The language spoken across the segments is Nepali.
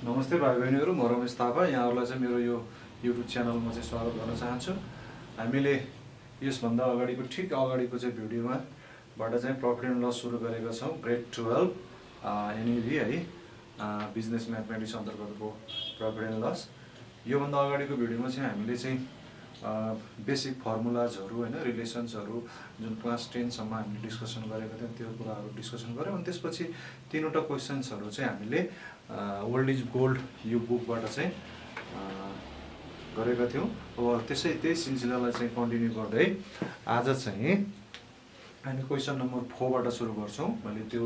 नमस्ते भाइ बहिनीहरू, म रमेश थापा यहाँहरूलाई चाहिँ मेरो यो युट्युब च्यानलमा चाहिँ स्वागत गर्न चाहन्छु। हामीले यसभन्दा अगाडिको ठिक अगाडिको चाहिँ भिडियोमाबाट चाहिँ प्रफिट एन्ड लस सुरु गरेका छौँ। ग्रेड 12 एनइभी है, बिजनेस म्याथमेटिक्स अन्तर्गतको प्रफिट एन्ड लस। योभन्दा अगाडिको भिडियोमा चाहिँ हामीले चाहिँ बेसिक फर्मुलाजहरू होइन, रिलेसन्सहरू जुन क्लास 10 सम्म हामीले डिस्कसन गरेका थियौँ त्यो कुराहरू डिस्कसन गऱ्यौँ। अनि त्यसपछि तीनवटा क्वेसन्सहरू चाहिँ हामीले ओल्ड इज गोल्ड यो बुकबाट चाहिँ गरेका थियौँ। अब त्यही सिलसिलालाई चाहिँ कन्टिन्यू गर्दै आज चाहिँ हामी क्वेसन नम्बर 4 बाट सुरु गर्छौँ। मैले त्यो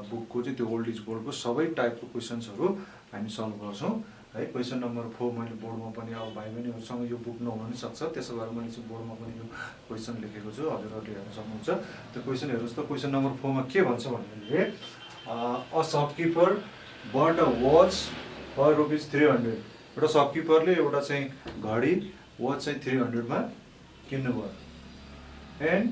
बुकको चाहिँ त्यो ओल्ड इज गोल्डको सबै टाइपको क्वेसन्सहरू हामी सल्भ गर्छौँ है। क्वेसन नम्बर 4 मैले बोर्डमा पनि, अब भाइ बहिनीहरूसँग यो बुक नहुन पनि सक्छ, त्यसो भएर मैले चाहिँ बोर्डमा पनि यो क्वेसन लेखेको छु, हजुरहरूले हेर्न सक्नुहुन्छ। त्यो क्वेसन हेर्नुहोस् त। क्वेसन नम्बर 4 मा के भन्छ भन्दाखेरि a shopkeeper bought a watch for ₹300। एउटा शपकिपरले एउटा चाहिँ घडी वाच चाहिँ 300 मा किन्नुभयो। And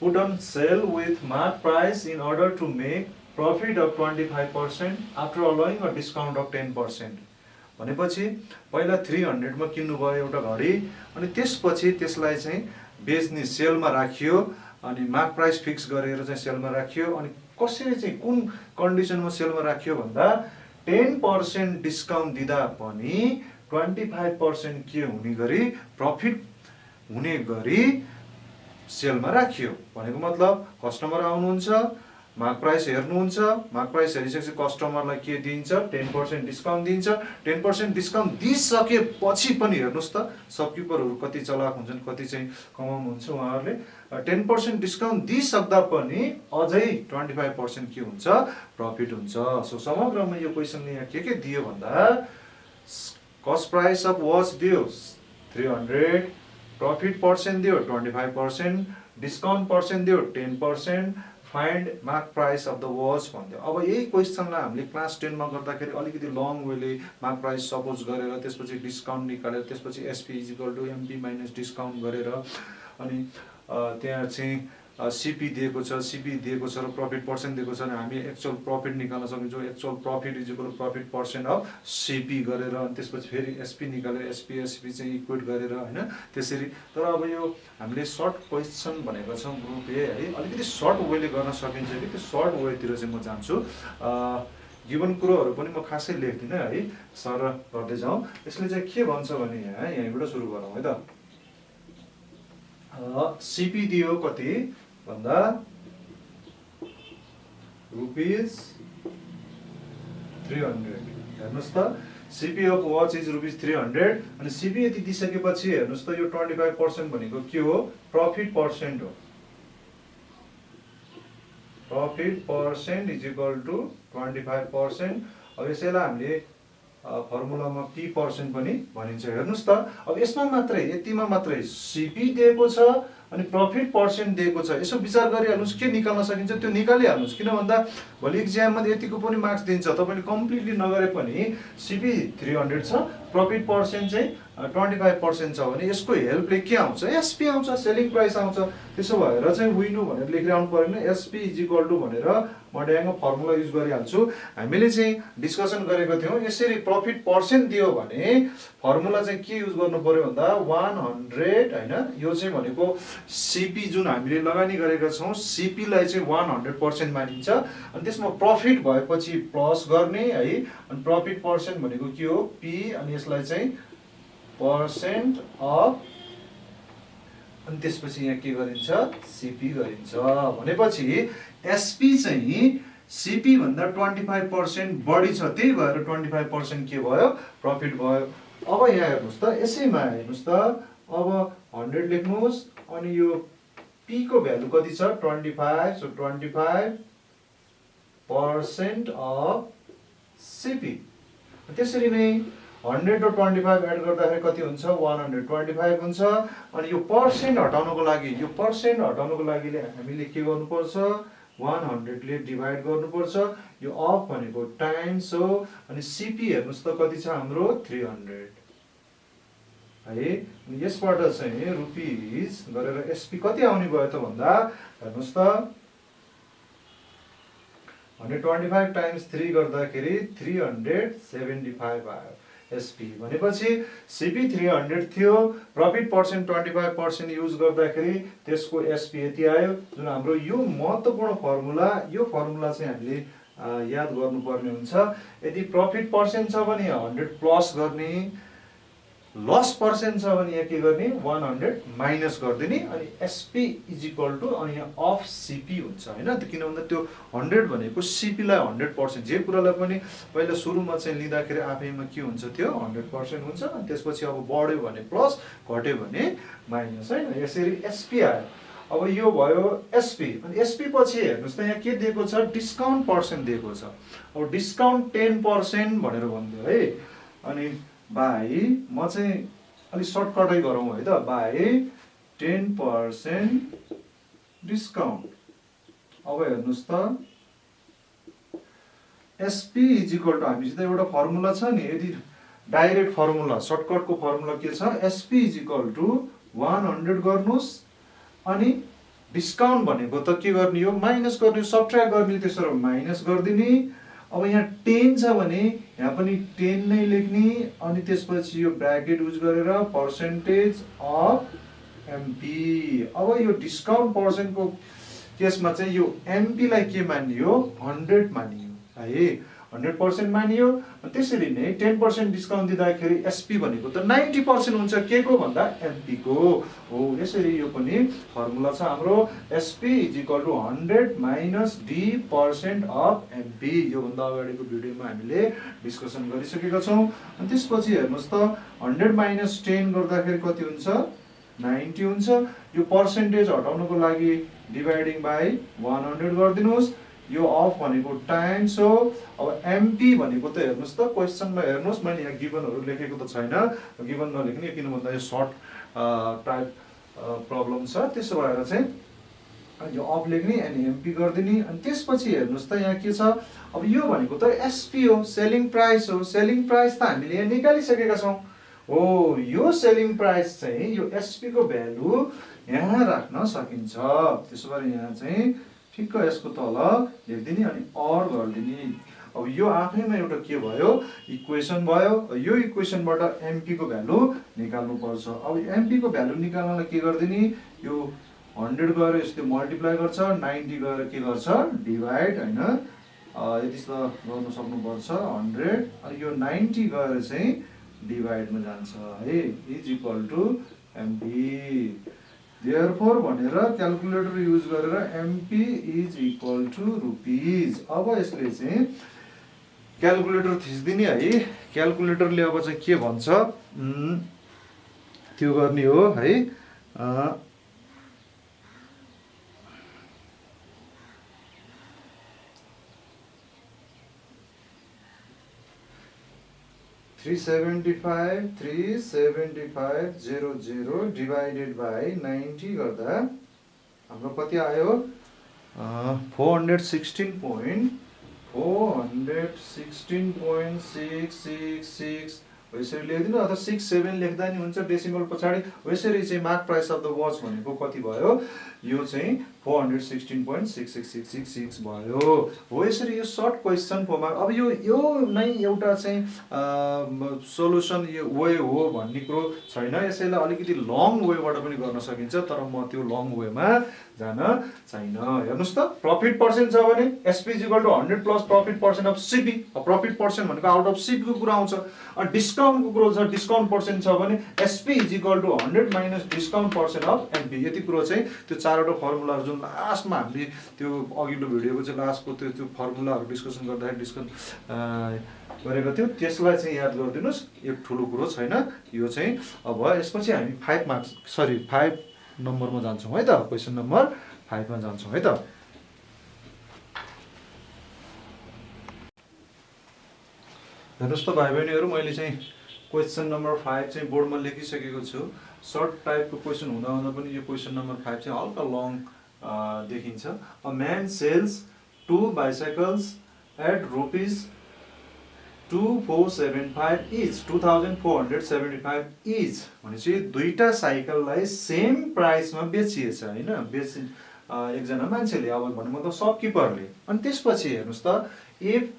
put on sale with mark price in order to make profit of 25% after allowing a discount of 10%। भनेपछि पहिला 300 मा किन्नुभयो एउटा घडी, अनि त्यसपछि त्यसलाई चाहिँ बेच्ने सेलमा राखियो, अनि मार्क प्राइस फिक्स गरेर चाहिँ सेलमा राखियो। अनि कसरी चाहिँ कुन कन्डिसनमा सेलमा राखियो भन्दा 10% डिस्काउन्ट दिँदा पनि 25% के हुने गरी प्रफिट हुने गरी सेलमा राखियो। भनेको मतलब कस्टमर आउनुहुन्छ, मार्क प्राइस हेर्नुहुन्छ, मार्क प्राइस हेरिसकेपछि कस्टमरलाई के दिन्छ, 10% डिस्काउन्ट दिन्छ। 10% डिस्काउन्ट दिइसकेपछि पनि हेर्नुहोस् त, शपकिपरहरू कति चलाक हुन्छन्, कति चाहिँ कमाउनुहुन्छ उहाँहरूले। 10% डिस्काउन्ट दिइसक्दा पनि अझै 25% के हुन्छ, प्रफिट हुन्छ। सो समग्रमा यो क्वेसनले यहाँ के दियो भन्दा कस्ट प्राइस अफ वाच दियो 300, प्रफिट पर्सेन्ट दियो 25%, डिस्काउन्ट पर्सेन्ट दियो 10%, find mark price of the watch भन्थ्यो। अब यही क्वेसनलाई हामीले क्लास 10 मा गर्दाखेरि अलिकति लङ वेले मार्क प्राइस सपोज गरेर त्यसपछि डिस्काउन्ट निकालेर त्यसपछि SP equal to MP minus discount गरेर अनि त्यहाँ चाहिँ सिपी दिएको छ, सिपी दिएको छ र प्रफिट पर्सेन्ट दिएको छ भने हामी एक्चुअल प्रफिट निकाल्न सकिन्छौँ। Actual profit is equal profit percent of CP गरेर अनि त्यसपछि फेरि एसपी निकालेर एसपी चाहिँ इक्वेट गरेर होइन त्यसरी। तर अब यो हामीले सर्ट क्वेसन भनेको छौँ ग्रुप ए है, अलिकति सर्ट वेले गर्न सकिन्छ कि त्यो सर्ट वेतिर चाहिँ म जान्छु। गिभन कुरोहरू पनि म खासै लेख्दिनँ है, सर गर्दै जाउँ। यसले चाहिँ के भन्छ भने यहीँबाट सुरु गरौँ है त। सिपी दियो कति भन्दा ₹300। हेर्नुहोस् त, सिपी अफ वाच इज ₹300। अनि सिपी यति दिइसकेपछि हेर्नुहोस् त, यो 25% भनेको के हो, प्रफिट पर्सेन्ट हो। Profit percent is equal to 25%। अब यसैलाई हामीले फर्मुलामा P% पनि भनिन्छ। हेर्नुहोस् त, अब यसमा मात्रै, यतिमा मात्रै सिपी दिएको छ अनि प्रफिट पर्सेन्ट दिएको छ। यसो विचार गरिहाल्नुहोस्, के निकाल्न सकिन्छ त्यो निकालिहाल्नुहोस्। किन भन्दा भोलि इक्जाममा यतिको पनि मार्क्स दिन्छ, तपाईँले कम्प्लिटली नगरे पनि सिपी 300 छ, प्रफिट पर्सेन्ट चाहिँ 25% छ भने यसको हेल्पले के आउँछ, एसपी आउँछ, सेलिङ प्राइस आउँछ। त्यसो भएर चाहिँ विनु भनेर लेखिरहनु परेन, एसपी इज इक्वल टु भनेर म ड्याङ्ग फर्मुला युज गरिहाल्छु। हामीले चाहिँ डिस्कसन गरेको थियौँ, यसरी प्रफिट पर्सेन्ट दियो भने फर्मुला चाहिँ के युज गर्नु पर्यो भन्दा 100 होइन, यो चाहिँ भनेको सिपी जुन हामीले लगानी गरेका छौँ सिपीलाई चाहिँ 100% मानिन्छ। अनि त्यसमा प्रफिट भएपछि प्लस गर्ने है, अनि प्रफिट पर्सेन्ट भनेको के हो, पी, अनि यसलाई चाहिँ पर्सेन्ट अफ, अनि त्यसपछि यहाँ के गरिन्छ, सिपी गरिन्छ। भनेपछि एसपी चाहिँ सिपी भन्दा 25% बढी छ, त्यही भएर 25% के भयो, प्रफिट भयो। अब यहाँ हेर्नुहोस् त, यसैमा हेर्नुहोस् त, अब 100 लेख्नुहोस्, अनि यो पी को भ्यालु कति छ, 25। So 25% of CP. त्यसरी नै 100 र 25 एड गर्दाखेरि कति हुन्छ, 125 हुन्छ। अनि यो पर्सेन्ट हटाउनको लागि, यो पर्सेन्ट हटाउनको लागि हामीले के गर्नुपर्छ, 100 ले डिभाइड गर्नुपर्छ। यो अफ भनेको टाइम्स हो, अनि सिपी हेर्नुहोस् त कति छ हाम्रो, 300 है। यसबाट चाहिँ रुपिज गरेर एसपी कति आउने भयो त भन्दा हेर्नुहोस् त, भने 25 टाइम्स 3 गर्दाखेरि 375 आयो एसपी। भनेपछि सिपी 300 थियो, प्रफिट पर्सेन्ट 25% युज गर्दाखेरि त्यसको एसपी यति आयो। जुन हाम्रो यो महत्त्वपूर्ण फर्मुला, यो फर्मुला चाहिँ हामीले याद गर्नुपर्ने हुन्छ। यदि प्रफिट पर्सेन्ट छ भने 100 प्लस गर्ने, लस पर्सेन्ट छ भने यहाँ के गर्ने 100 माइनस गरिदिने, अनि एसपी इज इक्वल टु अनि यहाँ अफ सिपी हुन्छ होइन। किन भन्दा त्यो 100 भनेको सिपीलाई 100%, जे कुरालाई पनि पहिला सुरुमा चाहिँ लिँदाखेरि आफैमा के हुन्छ त्यो 100% हुन्छ। अनि त्यसपछि अब बढ्यो भने प्लस, घट्यो भने माइनस होइन। यसरी एसपी आयो। अब यो भयो एसपी। अनि एसपी पछि हेर्नुहोस् त यहाँ के दिएको छ, डिस्काउन्ट पर्सेन्ट दिएको छ। अब डिस्काउन्ट 10% भनेर भनिदियो है। अनि बाई, म चाहिँ अलिक सर्टकटै गरौँ है त, बाई 10% डिस्काउन्ट। अब हेर्नुहोस् त एसपी इज इक्वल टु, हामीसित एउटा फर्मुला छ नि, यदि डाइरेक्ट फर्मुला, सर्टकटको फर्मुला के छ, एसपी इज इक्वल टु 100 गर्नुहोस्, अनि डिस्काउन्ट भनेको त के गर्ने हो, माइनस गर्ने, सब्ट्र्याक्ट गर्ने, त्यसो माइनस गरिदिने। अब यहाँ 10 छ भने यहाँ पनि 10 नै लेख्ने, अनि त्यसपछि यो ब्र्याकेट युज गरेर पर्सेन्टेज अफ एमपी। अब यो डिस्काउन्ट पर्सेन्टको केसमा चाहिँ यो एमपीलाई के मानियो, 100 मानियो है, 100% मानियो। त्यसरी नै 10% डिस्काउन्ट दिँदाखेरि एसपी भनेको त 90% हुन्छ, के को भन्दा एमपी को हो। यसरी यो पनि फर्मुला छ हाम्रो, SP is equal to 100 minus d% of MP. योभन्दा अगाडिको भिडियोमा हामीले डिस्कसन गरिसकेका छौँ। अनि त्यसपछि हेर्नुहोस् त 100 माइनस 10 गर्दाखेरि कति हुन्छ, 90 हुन्छ। यो पर्सेन्टेज हटाउनको लागि डिभाइडिङ बाई 100 गरिदिनुहोस्। यो अफ भनेको टाइम्स हो। अब एमपी भनेको त हेर्नुहोस् त, क्वेसनमा हेर्नुहोस्, मैले यहाँ गिभनहरू लेखेको त छैन, गिभन नलेख्ने, किन भन्दा यो सर्ट टाइप प्रब्लम छ। त्यसो भएर चाहिँ यो अफ लेख्ने अनि एमपी गरिदिने। अनि त्यसपछि हेर्नुहोस् त यहाँ के छ, अब यो भनेको त एसपी हो, सेलिङ प्राइस हो। सेलिङ प्राइस त हामीले यहाँ निकालिसकेका छौँ हो। यो सेलिङ प्राइस चाहिँ यो एसपी को भ्यालु यहाँ राख्न सकिन्छ। त्यसो भएर यहाँ चाहिँ ठिक्क यसको तल लेखिदिने अनि अर गरिदिने। अब यो आफैमा एउटा के भयो, इक्वेसन भयो। यो इक्वेसनबाट एमपी को भ्यालु निकाल्नु पर्छ। अब एमपी को भ्यालु निकाल्नलाई के गरिदिने, यो 100 गएर यसले मल्टिप्लाई गर्छ, 90 गएर के गर्छ डिभाइड होइन, यति त गर्नु सक्नुपर्छ 100, अनि यो 90 गएर चाहिँ डिभाइडमा जान्छ है, is equal to MP. Therefore भनेर क्यालकुलेटर युज गरेर MP is equal to rupees. अब यसले चाहिँ क्यालकुलेटर थिच्दिने है। क्यालकुलेटरले अब चाहिँ के भन्छ त्यो गर्ने हो है। 375 डिभाइडेड बाई 90 गर्दा हाम्रो कति आयो, 416.666 यसरी लेखिदिनु, अथवा 67 लेख्दा नि हुन्छ डेसिमल पछाडि। यसरी चाहिँ mark price of the watch भनेको कति भयो, यो चाहिँ 416.66666 भयो हो। यसरी यो सर्ट क्वेसन फर्ममा। अब यो नै एउटा चाहिँ सोलुसन यो वे हो भन्ने कुरो छैन। यसैलाई अलिकति लङ वेबाट पनि गर्न सकिन्छ, तर म त्यो लङ वेमा जान छैन। हेर्नुहोस् त, प्रफिट पर्सेन्ट छ भने SP is equal to 100 plus profit percent of CP. Profit percent भनेको आउट अफ सिपी को कुरा आउँछ। अनि डिस्काउन्टको कुरो छ, डिस्काउन्ट पर्सेन्ट छ भने SP is equal to 100 minus discount percent of MP. यति कुरो चाहिँ त्यो चारवटा फर्मुलाहरू जुन लास्टमा हामीले त्यो अघिल्लो भिडियोको चाहिँ लास्टको त्यो फर्मुलाहरू डिस्कसन गर्दाखेरि गरेको थियो, त्यसलाई चाहिँ याद गरिदिनुहोस्। एक ठुलो कुरो छैन यो चाहिँ। अब यसपछि हामी 5 नम्बरमा जान्छौँ है त, क्वेसन नम्बर 5 मा जान्छौँ है त। हेर्नुहोस् त भाइ बहिनीहरू, मैले चाहिँ क्वेसन नम्बर 5 चाहिँ बोर्डमा लेखिसकेको छु। सर्ट टाइपको क्वेसन हुँदा हुँदा पनि यो क्वेसन नम्बर 5 चाहिँ हल्का लङ देखिन्छ। A man sells 2 bicycles at ₹2475 each, 2475 each भनेपछि दुईटा साइकललाई सेम प्राइसमा बेचिएछ होइन, एकजना मान्छेले अब भन्नु मतलब शपकिपरले। अनि त्यसपछि हेर्नुहोस् त, if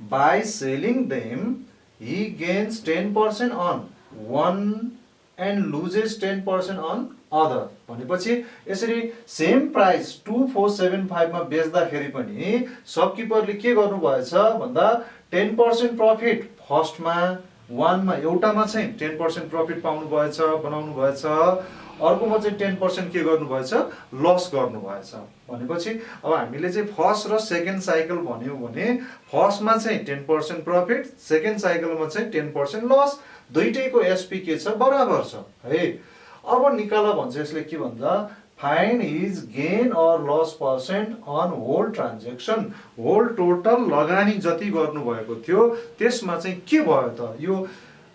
by selling them he gains 10% on one and loses 10% on other भनेपछि यसरी सेम प्राइस 2475 मा बेच्दाखेरि पनि शपकिपरले के गर्नु भएछ भन्दा 10% प्रफिट फर्स्टमा वानमा एउटामा चाहिँ 10% प्रफिट पाउनु भएछ, बनाउनु भएछ, अर्कोमा चाहिँ 10% के गर्नु भएछ, लस गर्नु भएछ। भनेपछि अब हामीले चाहिँ फर्स्ट र सेकेन्ड साइकल भन्यौ भने फर्स्टमा चाहिँ 10% प्रफिट, सेकेन्ड साइकलमा चाहिँ 10% लस, दुईटैको एसपी के छ, बराबर छ है। अब निकाला भन्छ यसले के भन्दा find his gain or loss percent on whole transaction. Whole total लगानी जति गर्नु भएको थियो त्यसमा चाहिँ के भयो त,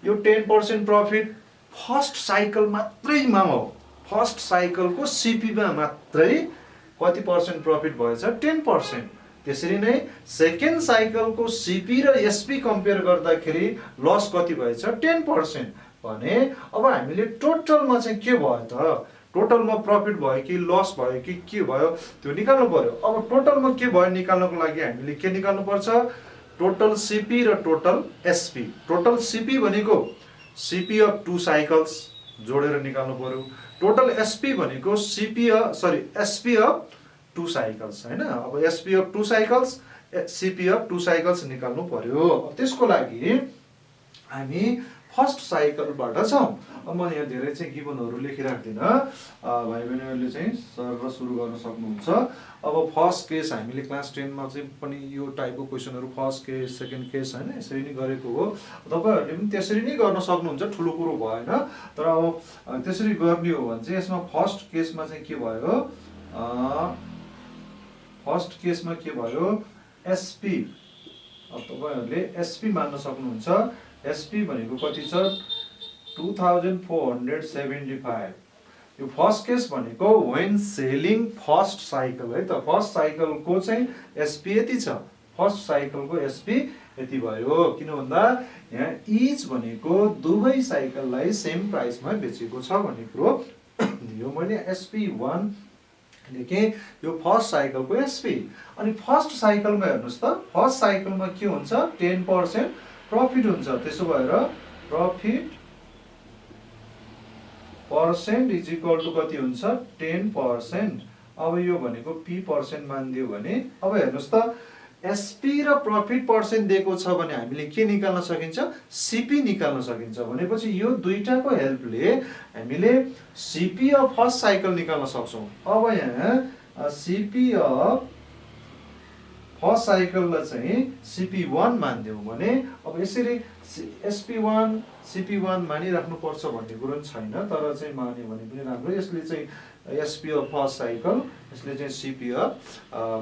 यो 10% प्रफिट फर्स्ट साइकल मात्रैमा हो, फर्स्ट साइकलको सिपीमा मात्रै कति पर्सेन्ट प्रफिट भएछ, 10%। त्यसरी नै सेकेन्ड साइकलको सिपी र एसपी कम्पेयर गर्दाखेरि लस कति भएछ, 10%। भने अब हामीले टोटलमा चाहिँ के भयो त, टोटलमा प्रफिट भयो कि लस भयो कि के भयो त्यो निकाल्नु पर्यो। अब टोटलमा के भयो निकाल्नको लागि हामीले के निकाल्नु पर्छ, टोटल सिपी र टोटल एसपी। टोटल सिपी भनेको सिपी अफ 2 साइकल्स जोडेर निकाल्नु पर्यो। टोटल एसपी भनेको एसपी अफ 2 साइकल्स हैन। अब SP of 2 cycles, CP of 2 cycles निकाल्नु पर्यो। त्यसको लागि हामी फर्स्ट साइकलबाट छौँ। अब म यहाँ धेरै चाहिँ गिभनहरू लेखिराख्दिनँ, भाइ बहिनीहरूले चाहिँ सर सुरु गर्न सक्नुहुन्छ। अब फर्स्ट केस हामीले क्लास 10 मा चाहिँ पनि यो टाइपको क्वेसनहरू फर्स्ट केस, सेकेन्ड केस हैन यसरी नै गरेको हो। तपाईहरुले पनि त्यसरी नै गर्न सक्नुहुन्छ, ठुलो कुरो भएन। तर अब त्यसरी गर्ने हो भने चाहिँ यसमा फर्स्ट केसमा चाहिँ के भयो, फर्स्ट केसमा के भयो, एसपी। अब तपाईहरुले एसपी मान्न सक्नुहुन्छ। एसपी भनेको कति छ, 2475। यो फर्स्ट केस भनेको व्हेन सेलिङ फर्स्ट साइकल है त, फर्स्ट साइकलको चाहिँ एसपी यति छ, फर्स्ट साइकलको एसपी यति भयो। किन भन्दा यहाँ इच भनेको दुवै साइकललाई सेम प्राइसमा बेचेको छ भन्ने कुरो दियो मैले। एसपी1 लेखेँ, यो फर्स्ट साइकलको एसपी। अनि फर्स्ट साइकलमा हेर्नुहोस् त, फर्स्ट साइकलमा के हुन्छ, 10% प्रफिट हुन्छ। त्यसो भएर profit percent is equal to कति हुन्छ, 10%। अब यो भनेको पी पर्सेन्ट मानिदियो भने अब हेर्नुहोस् त, एसपी र प्रफिट पर्सेन्ट दिएको छ भने हामीले के निकाल्न सकिन्छ, सिपी निकाल्न सकिन्छ। भनेपछि यो दुईटाको हेल्पले हामीले सिपी अफ फर्स्ट साइकल निकाल्न सक्छौँ। अब यहाँ सिपी अफ फर्स्ट साइकललाई चाहिँ सिपी1 मानिदिउँ भने अब यसरी एसपी1 सिपी1 मानिराख्नु पर्छ भन्ने कुरो छैन, तर चाहिँ मान्यो भने पनि राम्रो। यसले चाहिँ एसपी अफ फर्स्ट साइकल, यसले चाहिँ सिपी अफ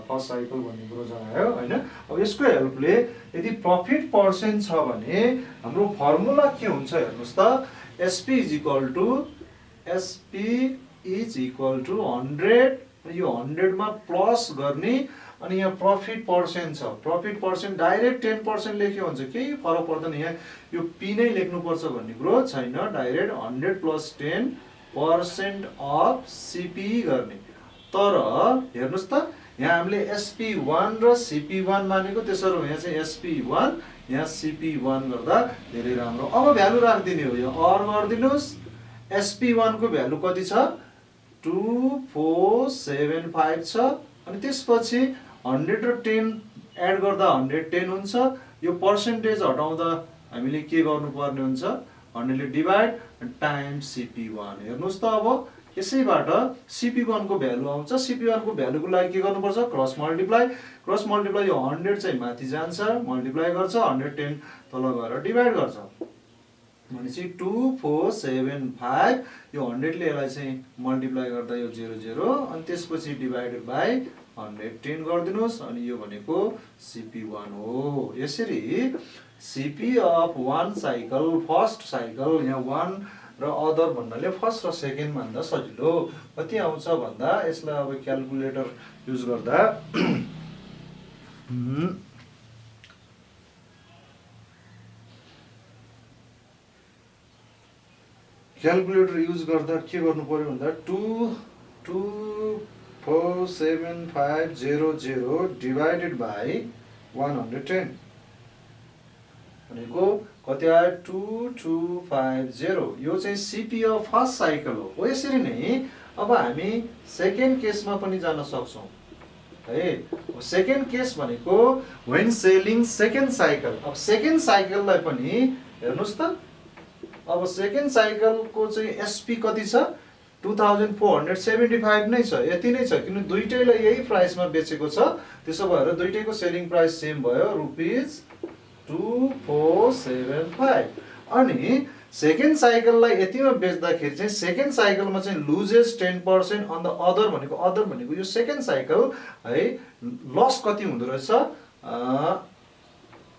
फर्स्ट साइकल भन्ने कुरो जनायो हैन। अब यसको हेल्पले यदि प्रफिट पर्सेन्ट छ भने हाम्रो फर्मुला के हुन्छ हेर्नुहोस् त, एसपी इज इक्वल टु 100। यो 100 मा प्लस गर्ने, अनि यहाँ प्रफिट पर्सेन्ट छ, प्रफिट पर्सेन्ट डाइरेक्ट 10% लेख्यो हुन्छ, केही फरक पर्दैन। यहाँ यो पी नै लेख्नुपर्छ भन्ने कुरो छैन, डाइरेक्ट 100 + 10% अफ सिपी गर्ने। तर हेर्नुहोस् त, यहाँ हामीले एसपी1 र सिपी1 मानेको, त्यसो यहाँ चाहिँ एसपी1 यहाँ सिपी1 गर्दा धेरै राम्रो। अब भ्यालु राखिदिने हो, यो अर गरिदिनुहोस्। एसपी1 को भ्यालु कति छ, 2475 छ। अनि त्यसपछि 100 र 10 एड गर्दा 110 हुन्छ। यो पर्सेन्टेज हटाउँदा हामीले के गर्नुपर्ने हुन्छ, 100 ले डिभाइड टाइम्स सिपी1। हेर्नुहोस् त, अब यसैबाट सिपी1 को भ्यालु आउँछ। सिपी1 को भ्यालुको लागि के गर्नुपर्छ, क्रस मल्टिप्लाई। क्रस मल्टिप्लाई यो 100 चाहिँ माथि जान्छ, मल्टिप्लाई गर्छ, 110 तल गएर डिभाइड गर्छ। भनेपछि 2475 यो 100 ले यसलाई चाहिँ मल्टिप्लाई गर्दा यो 00, अनि त्यसपछि डिभाइडेड बाइ 110 गरिदिनुहोस्, अनि यो भनेको सिपी1 हो। यसरी CP of 1 cycle, first cycle, यहाँ 1 र अदर भन्नाले फर्स्ट र सेकेन्ड भन्दा सजिलो कति आउँछ भन्दा, यसलाई अब क्याल्कुलेटर युज गर्दा क्याल्कुलेटर युज गर्दा के गर्नु पर्यो भन्दा 2 247,500 डिभाइडेड बाई 110 भनेको कति आयो 2250। यो चाहिँ सिपी अफ फर्स्ट साइकल हो यसरी नै अब हामी सेकेन्ड केसमा पनि जान सक्छौँ है। सेकेन्ड केस भनेको व्हेन सेलिङ सेकेन्ड साइकल। अब सेकेन्ड साइकललाई पनि हेर्नुस् त, अब सेकेन्ड साइकलको चाहिँ एसपी कति छ 2475 नै छ, यति नै छ किन दुईटैलाई यही प्राइसमा बेचेको छ। त्यसो भएर दुईटैको सेलिङ प्राइस सेम भयो ₹2475। अनि सेकेन्ड साइकललाई यतिमा बेच्दाखेरि चाहिँ सेकेन्ड साइकलमा चाहिँ लुजेस 10% अन द अदर भनेको यो सेकेन्ड साइकल है लस कति हुँदो रहेछ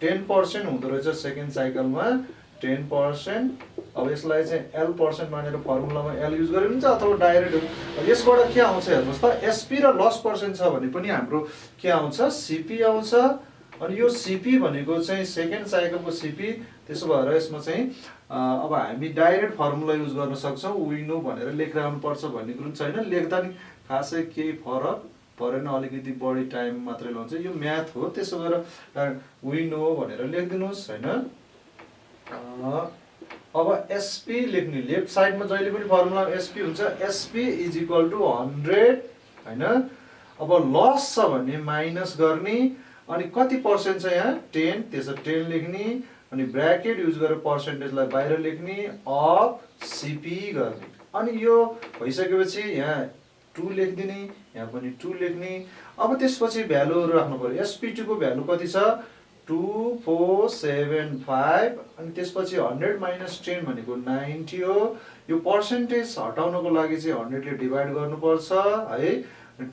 10% हुँदो रहेछ सेकेन्ड साइकलमा 10%। अब यसलाई चाहिँ एल पर्सेन्ट मानेर फर्मुलामा एल युज गरे हुन्छ अथवा डाइरेक्ट यसबाट के आउँछ हेर्नुहोस् त एसपी र लस पर्सेन्ट छ भने पनि हाम्रो के आउँछ सिपी आउँछ। अनि यो सिपी भनेको चाहिँ सेकेन्ड साइकलको सिपी। त्यसो भएर यसमा चाहिँ अब हामी डाइरेक्ट फर्मुला युज गर्न सक्छौँ विनो भनेर लेखिरहनु पर्छ भन्ने कुरो छैन, लेख्दा नि खासै केही फरक परेन, अलिकति बढी टाइम मात्रै लाउँछ, यो म्याथ हो। त्यसो भएर विनो भनेर लेखिदिनुहोस् हैन। अब एसपी लेख्ने लेफ्ट साइडमा जहिले पनि फर्मुला एसपी हुन्छ एसपी इज इक्वल टु 100 हैन। अब लस छ भने माइनस गर्ने अनि कति पर्सेन्ट छ यहाँ 10, त्यसो 10 लेख्ने अनि ब्र्याकेट युज गरेर पर्सेन्टेजलाई बाहिर लेख्ने अफ सिपी गर्ने। अनि यो भइसकेपछि यहाँ 2 लेखिदिने, यहाँ पनि 2 लेख्ने। अब त्यसपछि भ्यालुहरू राख्नु पर्यो। एसपी2 को भ्यालु कति छ 2475 अनि त्यसपछि 100 माइनस 10 भनेको 90 हो। यो पर्सेन्टेज हटाउनको लागि चाहिँ 100 ले डिभाइड गर्नुपर्छ है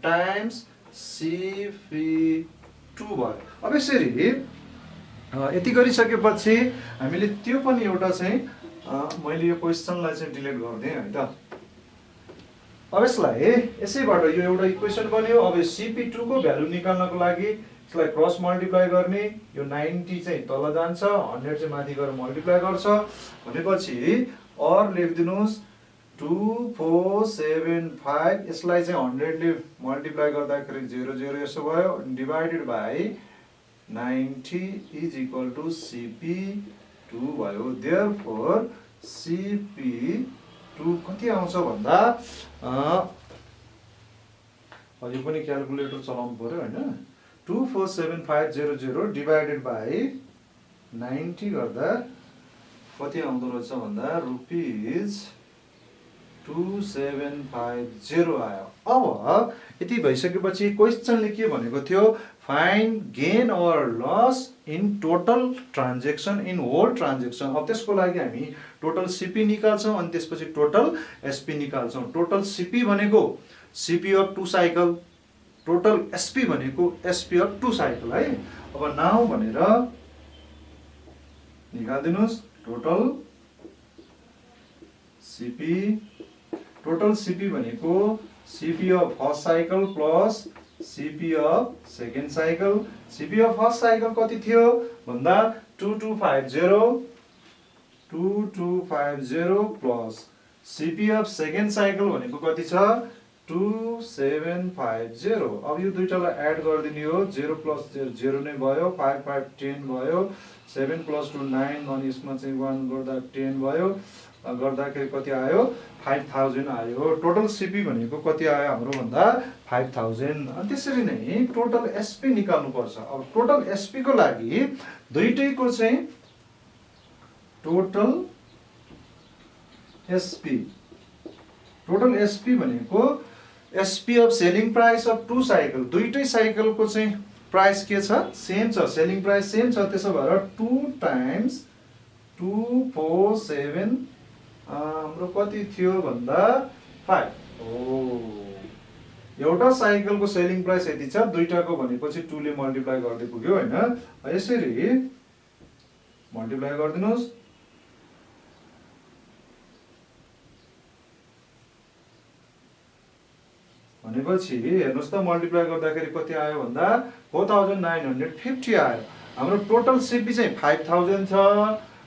टाइम्स CP2 भयो। अब यसरी यति गरिसकेपछि हामीले त्यो पनि एउटा चाहिँ मैले यो क्वेसनलाई चाहिँ डिलिट गरिदिएँ है त। अब यसलाई यसैबाट यो एउटा इक्वेसन बन्यो। अब यो CP2 को भ्यालु निकाल्नको लागि यसलाई क्रस मल्टिप्लाई गर्ने, यो 90 चाहिँ तल जान्छ 100 चाहिँ माथि गएर मल्टिप्लाई गर्छ भनेपछि और लेखिदिनुहोस् 2475 यसलाई चाहिँ 100 ले मल्टिप्लाई गर्दाखेरि 00 यसो भयो divided by 90 is equal to CP2 भयो। देयरफोर CP2 कति आउँछ भन्दा यो पनि क्याल्कुलेटर चलाउनु पर्यो हैन। 247500 डिभाइडेड बाई 90 गर्दा कति आउँदो रहेछ भन्दा ₹2750 आयो। अब यति भइसकेपछि क्वेसनले के भनेको थियो find gain or loss in total transaction in whole transaction. अब त्यसको लागि हामी टोटल सिपी निकाल्छौँ अनि त्यसपछि टोटल एसपी निकाल्छौँ। टोटल सिपी भनेको CP of 2 cycle, total SP भनेको एसपी अफ 2 साइकल है। अब नाउ भनेर निकाल्दिनुहोस् टोटल सिपी। टोटल सिपी भनेको CP of first cycle plus CP of second cycle. CP of first cycle कति थियो भन्दा 2250 plus CP of second cycle भनेको कति छ 2750। अब यो दुईटालाई एड गरिदिने हो 0 प्लस 0 नै भयो 5 5 10 भयो 7 प्लस 2 9 अनि यसमा चाहिँ 1 गर्दा 10 भयो गर्दाखेरि कति आयो 5000 आयो। टोटल सिपी भनेको कति आयो हाम्रो भन्दा 5000। अनि त्यसरी नै टोटल एसपी निकाल्नु पर्छ। अब टोटल एसपी को लागि दुईटैको चाहिँ टोटल एसपी भनेको SP of selling price of 2 cycle. दुईटै साइकलको चाहिँ प्राइस के छ सेम छ, सेलिङ प्राइस सेम छ। त्यसो भएर 2 टाइम्स 247 हाम्रो कति थियो भन्दा 5 हो। एउटा साइकलको सेलिङ प्राइस यति छ, दुईटाको भनेपछि 2 ले मल्टिप्लाई गर्दै पुग्यो हैन। यसरी मल्टिप्लाई गरिदिनुहोस् भनेपछि हेर्नुहोस् त मल्टिप्लाई गर्दाखेरि कति आयो भन्दा 4950 आयो। हाम्रो टोटल सिपी चाहिँ 5000 छ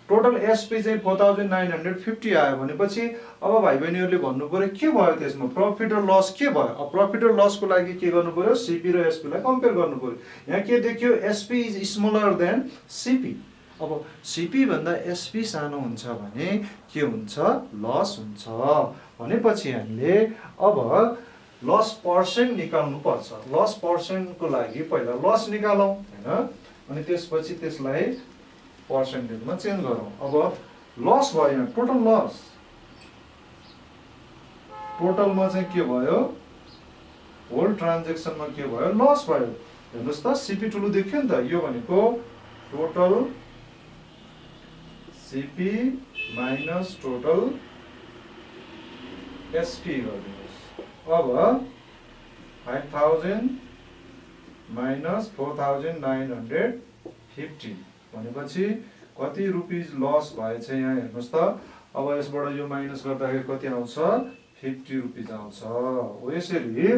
टोटल एसपी चाहिँ 4950 आयो भनेपछि अब भाइ बहिनीहरूले भन्नु पर्यो के भयो त्यसमा प्रफिट र लस के भयो। अब प्रफिट र लसको लागि के गर्नु पर्यो सिपी र एसपी लाई कम्पेयर गर्नु पर्यो। यहाँ के देखियो SP is smaller then CP. अब सिपी भन्दा एसपी सानो हुन्छ भने के हुन्छ लस हुन्छ भनेपछि हामीले अब लस पर्सेन्ट निकाल्नु पर्छ। लस पर्सेन्टको लागि पहिला लस निकालौँ हैन अनि त्यसपछि त्यसलाई पर्सेन्टेजमा चेन्ज गरौँ। अब लस भयो यहाँ टोटल लस टोटलमा चाहिँ के भयो होल ट्रान्जेक्सनमा के भयो लस भयो। हेर्नुहोस् त सिपी ठुलो देखियो नि त यो भनेको total CP minus total SP गरिदिनुहोस्। अब 5000 माइनस 4950 भनेपछि कति रुपिज लस भएछ यहाँ हेर्नुहोस् त। अब यसबाट यो माइनस गर्दाखेरि कति आउँछ 50 रुपिज आउँछ। हो यसरी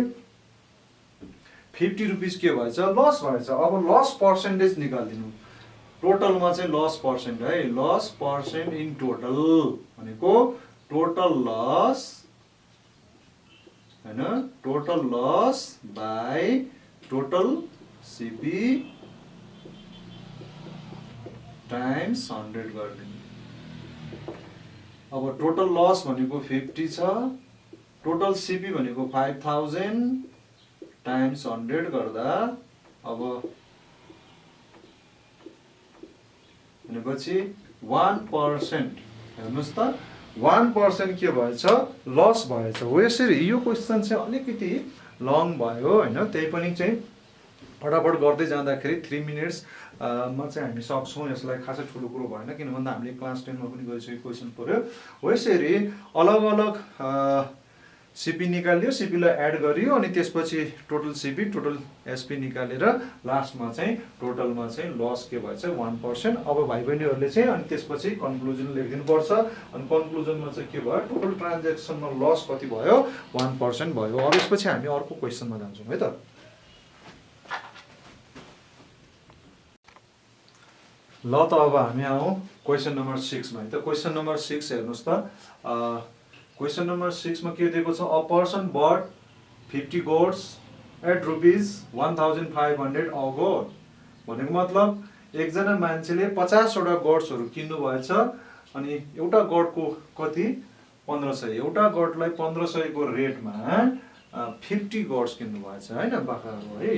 50 रुपिज के भएछ लस भएछ। अब लस पर्सेन्टेज निकालिदिनु। टोटलमा चाहिँ लस पर्सेन्ट है लस पर्सेन्ट इन टोटल भनेको टोटल लस हैन total loss by total CP times 100 गरिदिनु। अब टोटल लस भनेको 50 छ टोटल सिपी भनेको 5000 टाइम्स 100 गर्दा अब भनेपछि 1% हेर्नुहोस् त 1% के भएछ लस भएछ। हो यसरी यो क्वेसन चाहिँ अलिकति लङ भयो हैन त्यही पनि चाहिँ फटाफट गर्दै जाँदाखेरि 3 मिनट्स मा चाहिँ हामी सक्छौँ। यसलाई खासै ठुलो कुरो भएन किन भन्दा हामीले क्लास 10 मा पनि गरिसकेको क्वेसन पर्यो। हो यसरी अलग अलग सिपी निकालियो सिपीलाई एड गरियो अनि त्यसपछि टोटल सिपी टोटल एसपी निकालेर लास्टमा चाहिँ टोटलमा चाहिँ लस के भएछ 1%। अब भाइ बहिनीहरूले चाहिँ अनि त्यसपछि कन्क्लुजन लेखिदिनु पर्छ अनि कन्क्लुजनमा चाहिँ के भयो टोटल ट्रान्जेक्सनमा लस कति भयो 1% भयो। अब यसपछि हामी अर्को क्वेसनमा जान्छौँ है त। ल त अब हामी आउँ क्वेसन नम्बर 6 मा है त। क्वेसन नम्बर 6 हेर्नुहोस् त क्वेसन नम्बर 6 मा के दिएको छ a person bought 50 goats at rupees 1500 a goat भनेको मतलब एकजना मान्छेले 50 वटा गोट्सहरू किन्नु भएछ अनि एउटा गोटको कति 1500 एउटा गोटलाई 1500 को रेटमा 50 गोट्स किन्नु भएछ हैन बाख्राहरू है।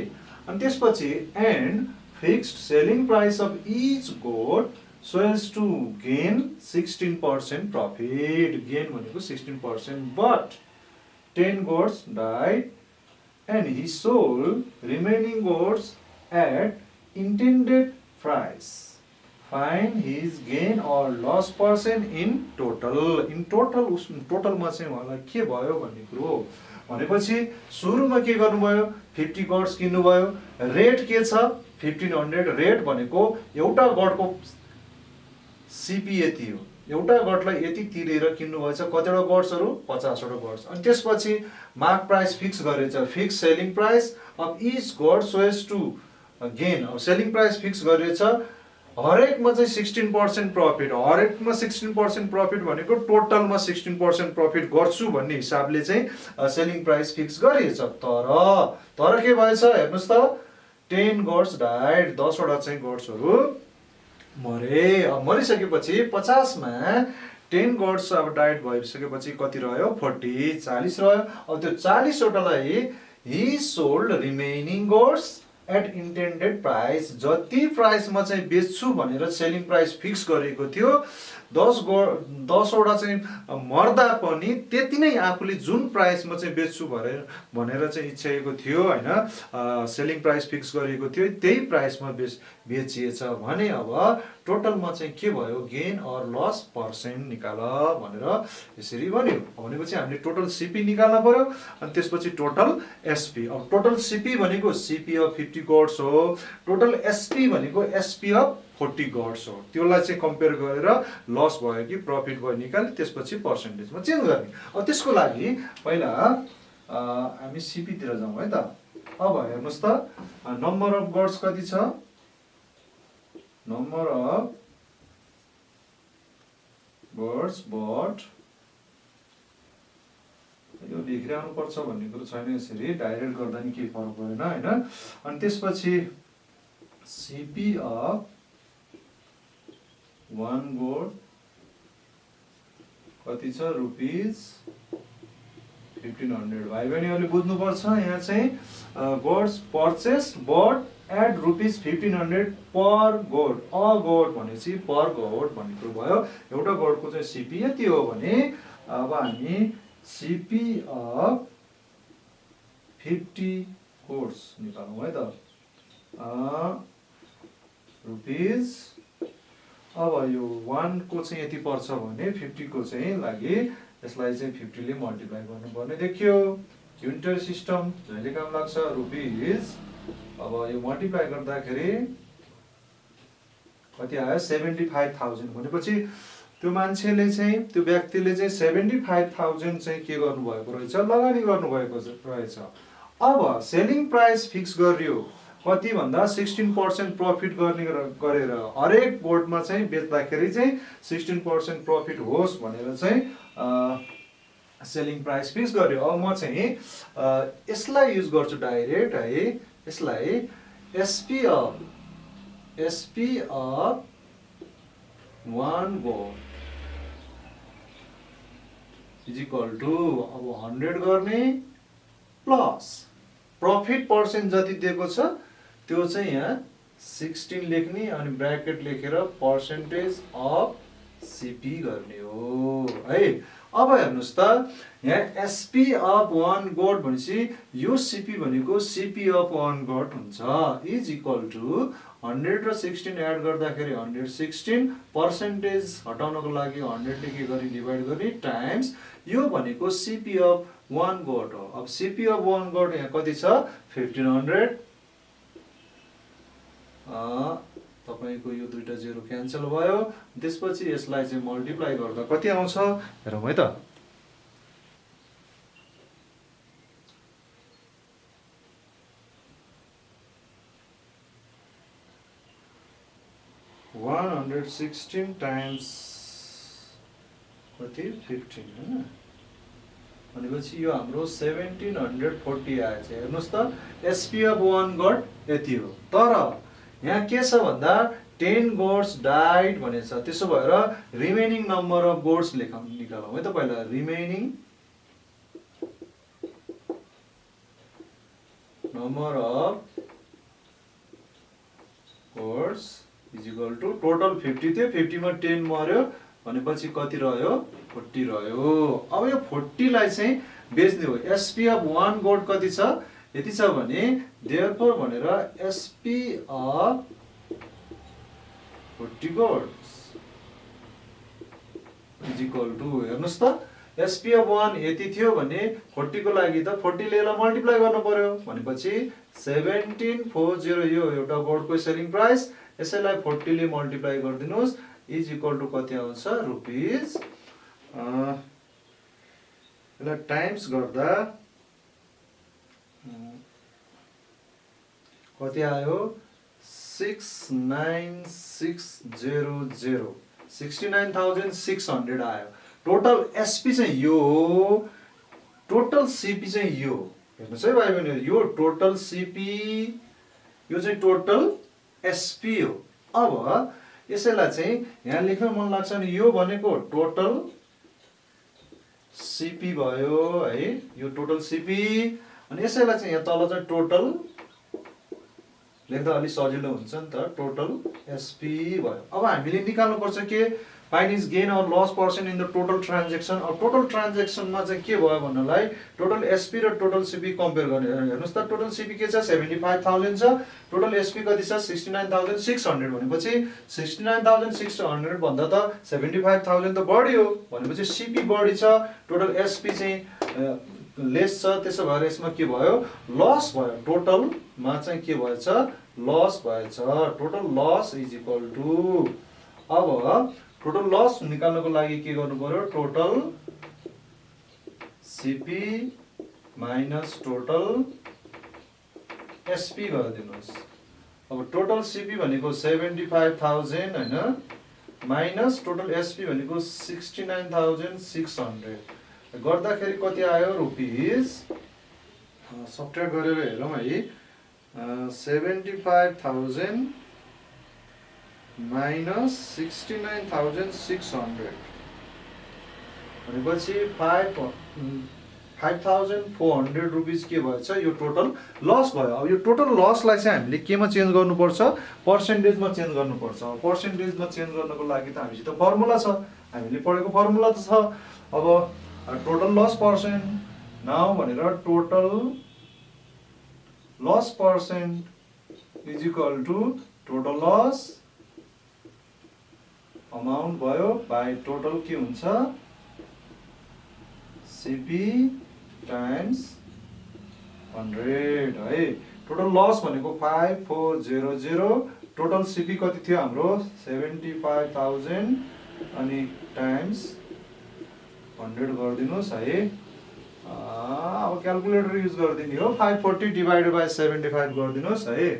अनि त्यसपछि and fixed selling price of each goat so as to gain 16% profit. Gain भनेको 16% but 10 goats died and he sold remaining goats at intended price. Find his gain or loss percent in total. In total टोटलमा चाहिँ उहाँलाई के भयो भन्ने कुरो भनेपछि सुरुमा के गर्नुभयो 50 goats किन्नुभयो रेट के छ 1500 रेट भनेको एउटा गोटको सिपी यति हो एउटा गटलाई यति तिरेर किन्नु भएछ कतिवटा गट्सहरू 50 वटा गट्स। अनि त्यसपछि मार्क प्राइस फिक्स गरेछ fix selling price of each goat so as to gain. अब सेलिङ प्राइस फिक्स गरेछ हरेकमा चाहिँ 16% प्रफिट हरेकमा 16% प्रफिट भनेको टोटलमा 16% प्रफिट गर्छु भन्ने हिसाबले चाहिँ सेलिङ प्राइस फिक्स गरिएछ। तर के भएछ हेर्नुहोस् त 10 गट्स डाइड 10 वटा चाहिँ गट्सहरू मरे। अब मरिसकेपछि 50 मा 10 गट्स अब डाइट भइसकेपछि कति रह्यो 40 रह्यो। अब त्यो 40 वटालाई ही sold remaining goods at intended price जति प्राइसमा चाहिँ बेच्छु भनेर सेलिङ प्राइस फिक्स गरेको थियो 10 वटा चाहिँ मर्दा पनि त्यति नै आफूले जुन प्राइसमा चाहिँ बेच्छु भनेर चाहिँ इच्छाएको थियो हैन सेलिङ प्राइस फिक्स गरेको थियो त्यही प्राइसमा बेचिएछ भने अब टोटलमा चाहिँ के भयो गेन अर लस पर्सेन्ट निकाल भनेर यसरी भन्यो। भनेपछि हामीले टोटल सिपी निकाल्न पर्यो अनि त्यसपछि टोटल एसपी। अब टोटल सिपी भनेको सिपी अफ 50 गट्स हो टोटल एसपी भनेको एसपी अफ 40 गट्स हो। त्यसलाई चाहिँ कम्पेयर गरेर लस भयो कि प्रफिट भयो निकाल्ने त्यसपछि पर्सेन्टेजमा चेन्ज गर्ने। अब त्यसको लागि पहिला हामी सिपी तिर जाउँ है त। अब हेर्नुहोस् त नम्बर अफ गट्स कति छ नम्बर अफ goods bought, यो लेखिरहनु पर्छ भन्ने कुरो छैन, यसरी डाइरेक्ट गर्दा नि केही फरक परेन हैन। अनि त्यसपछि CP of one good कति छ रुपीज 1500। भाइ बहिनीहरूले बुझ्नुपर्छ यहाँ चाहिँ goats purchased bought at rupees 1500 per goat. A गोड भनेपछि पर गोड भन्ने कुरो भयो। एउटा गोडको चाहिँ CP यति हो भने अब हामी CP अफ 50 गोड्स निकालौँ है त। रुपीज अब यो 1 को चाहिँ यति पर्छ भने 50 को चाहिँ लागि यसलाई चाहिँ 50 ले मल्टिप्लाई गर्नुपर्ने देखियो। युनिटरी सिस्टम जहिले काम लाग्छ रुपीज। अब यो मल्टिप्लाई गर्दाखेरि कति आयो 75,000 भनेपछि त्यो मान्छेले चाहिँ त्यो व्यक्तिले चाहिँ 75,000 चाहिँ के गर्नु भएको रहेछ, लगानी गर्नु भएको रहेछ। अब सेलिङ प्राइस फिक्स गरियो कति भन्दा 16% प्रफिट गर्ने गरेर हरेक बोर्डमा चाहिँ बेच्दाखेरि चाहिँ 16% प्रफिट होस् भनेर चाहिँ सेलिङ प्राइस फिक्स गर्यो। अब म चाहिँ यसलाई युज गर्छु डाइरेक्ट है। यसलाई SP of one gold is equal to अब 100 गर्ने प्लस प्रफिट पर्सेन्ट जति दिएको छ त्यो चाहिँ यहाँ 16 लेख्ने अनि ब्र्याकेट लेखेर पर्सेन्टेज अफ CP गर्ने हो है। अब हेर्नुस् त यहाँ SP अफ 1 गोड भनेपछि यो CP भनेको CP अफ 1 गोड हुन्छ इज इक्वल टु 100 र 16 एड गर्दाखेरि 116 पर्सेन्टेज हटाउनको लागि 100 ले के गरी डिभाइड गर्ने टाइम्स यो भनेको CP अफ 1 गोड हो। अब CP अफ 1 गोड यहाँ कति छ 1500। तपाईको यो दुईटा जेरो क्यान्सल भयो। त्यसपछि यसलाई चाहिँ मल्टिप्लाई गर्दा कति आउँछ हेरौँ है त। वन 116 टाइम्स कति 15 हैन भनेपछि यो हाम्रो 1740 आएछ। हेर्नुस् त SP अफ 1 गोड यति हो। तर यहाँ के छ भन्दा 10 गोड्स डाइड भनेछ। त्यसो भएर रिमेनिङ नम्बर अफ गोड्स निकालौँ है त। पहिला remaining number of goats is equal to total 50 थियो 50 मा 10 मर्यो भनेपछि कति रह्यो 40 रह्यो। अब यो 40 लाई चाहिँ बेच्ने हो। SP अफ 1 गोड कति छ यति छ भने देयरफोर भनेर SP of 40 goats is equal to हेर्नुस् त SP अफ 1 यति थियो भने 40 को लागि त 40 ले यसलाई मल्टिप्लाई गर्नु पर्यो भनेपछि 1740 यो एउटा गोडको सेलिङ प्राइस। यसैलाई 40 ले मल्टिप्लाई गरिदिनुस् इज इक्वल टु कति आउँछ रुपीज। यसलाई टाइम्स गर्दा कति आयो 69600 69600 आयो। टोटल SP चाहिँ यो हो, टोटल CP चाहिँ यो हेर्नुस् है भाइ बहिनीहरु। यो टोटल CP यो चाहिँ टोटल SP हो। अब यसैलाई चाहिँ यहाँ लेख्न मन लाग्छ नि यो भनेको टोटल CP भयो है। यो टोटल CP अनि यसैलाई चाहिँ यहाँ तल चाहिँ टोटल लेख्दा अलि सजिलो हुन्छ नि त। टोटल SP भयो। अब हामीले निकाल्नु पर्छ के find his gain or loss percent in the total transaction. अब टोटल ट्रान्जेक्सनमा चाहिँ के भयो भन्नलाई टोटल SP र टोटल CP कम्पेयर गर्ने। हेर्नुस् त टोटल CP के छ 75,000 छ, टोटल SP कति छ 69,600 भनेपछि 69,600 भन्दा त 75,000 त बढी हो भनेपछि CP बढी छ, टोटल SP चाहिँ लेस छ। त्यसो भएर यसमा के भयो लस भयो। टोटल मा चाहिँ के भएछ लस भएछ। Total loss is equal to अब टोटल लस निकाल्नको लागि के गर्नु पर्यो total CP minus total SP गरिदिनुस्। अब टोटल CP भनेको 75,000 हैन माइनस टोटल एसपी भनेको 69,600 गर्दाखेरि कति आयो रुपिस सफ्टवेयर गरेर हेरौँ है 75,000 माइनस 69,600 भनेपछि 5,400 रुपिस के भएछ यो टोटल लस भयो। अब यो टोटल लसलाई चाहिँ हामीले केमा चेन्ज गर्नुपर्छ पर्सेन्टेजमा चेन्ज गर्नुपर्छ। पर्सेन्टेजमा चेन्ज गर्नको लागि त हामीसित फर्मुला छ, हामीले पढेको फर्मुला त छ। अब टोटल लस पर्सेन्ट नाउ भनेर total loss percent is equal to total loss amount भयो बाई टोटल के हुन्छ सीपी टाइम्स 100 है। टोटल लस भनेको 5400 टोटल सीपी कति थियो हाम्रो 75,000 अनि टाइम्स 100 गरिदिनुहोस् है। अब क्याल्कुलेटर युज गरिदिने हो 540 डिभाइडेड बाई 75 गरिदिनुहोस् है।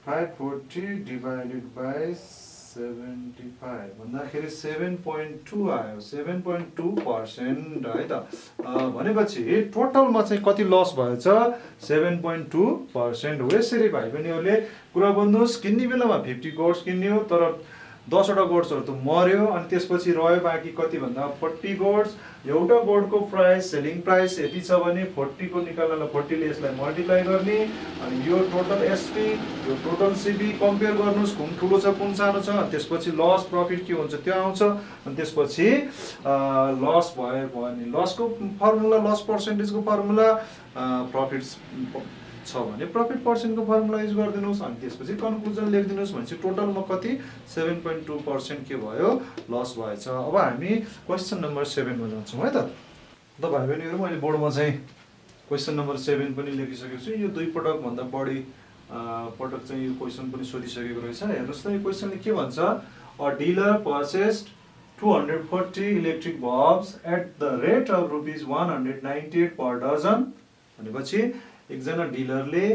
540 डिभाइडेड बाई 75 भन्दाखेरि 7.2 आयो 7.2% है त। भनेपछि टोटलमा चाहिँ कति लस भएछ 7.2% हो। यसरी भाइ बहिनीहरूले कुरा गर्नुहोस् किन्ने बेलामा 50 गोड्स किन्ने हो तर 10 वटा गोड्सहरू त मर्यो अनि त्यसपछि रह्यो बाँकी कति भन्दा 40 गोड्स। एउटा गोडको प्राइस सेलिङ प्राइस यति छ भने 40 को निकाल्नलाई 40 ले यसलाई मल्टिप्लाई गर्ने अनि यो टोटल एसपी यो टोटल सीपी कम्पेयर गर्नुस् कुन ठुलो छ कुन सानो छ अनि त्यसपछि लस प्रफिट के हुन्छ त्यो आउँछ। अनि त्यसपछि लस भयो भने लसको फर्मुला लस पर्सेन्टेजको फर्मुला प्रफिट छ भने प्रफिट पर्सेन्टको फर्मुला युज गरिदिनुहोस् अनि त्यसपछि कन्क्लुजन लेखिदिनुहोस् भनेपछि टोटलमा कति 7.2% के भयो लस भएछ। अब हामी क्वेसन नम्बर 7 मा जान्छौँ है त। भाइ बहिनीहरू मैले बोर्डमा चाहिँ क्वेसन नम्बर 7 पनि लेखिसकेको छु। यो 2 पटक भन्दा बढी पटक चाहिँ यो क्वेसन पनि सोधिसकेको रहेछ। हेर्नुहोस् त यो क्वेसनले के भन्छ a dealer purchased 240 electric bulbs at the rate of ₹198 per dozen भनेपछि एकजना डिलरले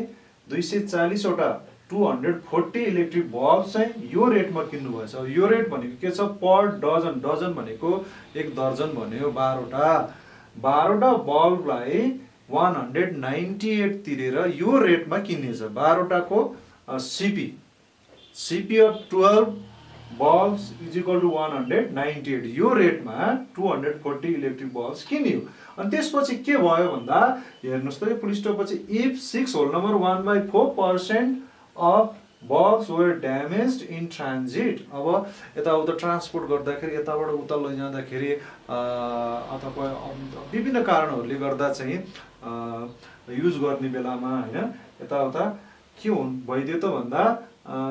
240 वटा 240 इलेक्ट्रिक बल्ब चाहिँ यो रेटमा किन्नु भएछ। यो रेट भनेको के छ पर डजन डजन भनेको एक दर्जन भन्यो 12 वटा बल्बलाई 198 तिरेर यो रेटमा किन्नेछ। 12 वटाको CP of 12 bulbs is equal to 198 यो रेटमा 240 इलेक्ट्रिक बल्ब्स किन्यो। अनि त्यसपछि के भयो भन्दा हेर्नुस् त यो पुल स्टप पछि if 6 whole number 1/4% of bulbs were damaged in transit. अब यताउता ट्रान्सपोर्ट गर्दाखेरि यताबाट उता लैजाँदाखेरि अथवा विभिन्न कारणहरूले गर्दा चाहिँ युज गर्ने बेलामा हैन यताउता के भइदियो त भन्दा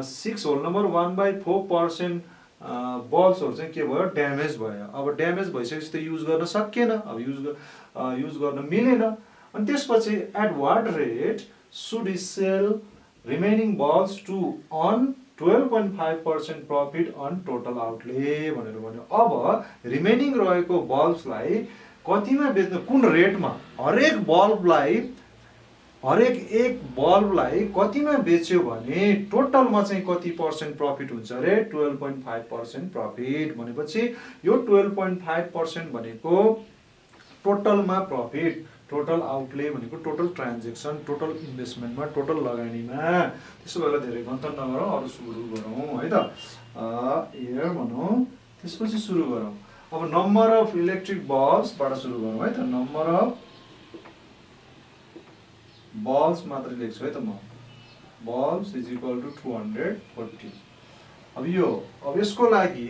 6 होल नम्बर 1/4% बल्ब्सहरु चाहिँ के भयो ड्यामेज भयो। अब ड्यामेज भइसकेपछि त युज गर्न सकिएन, अब युज गर्न मिलेन। अनि त्यसपछि at what rate should we sell remaining bulbs to earn 12.5% profit on total outlay भनेर भन्यो। अब रिमेनिङ रहेको बल्ब्सलाई कतिमा बेच्नु कुन रेटमा हरेक एक बल्बलाई कतिमा बेच्यो भने टोटलमा चाहिँ कति पर्सेन्ट प्रफिट हुन्छ रे 12.5% प्रफिट भनेपछि यो 12.5% भनेको टोटलमा प्रफिट टोटल आउटले भनेको टोटल ट्रान्जेक्सन टोटल इन्भेस्टमेन्टमा टोटल लगानीमा। त्यसो भएर धेरै गन्तन नगरौँ अरु सुरु गरौँ है त। हेयर भनौँ त्यसपछि सुरु गरौँ। अब नम्बर अफ इलेक्ट्रिक बल्ब्सबाट सुरु गरौँ है त। नम्बर अफ बल्ब्स मात्र लेख्छु है त म। Bulbs is equal to 240। अब यसको लागि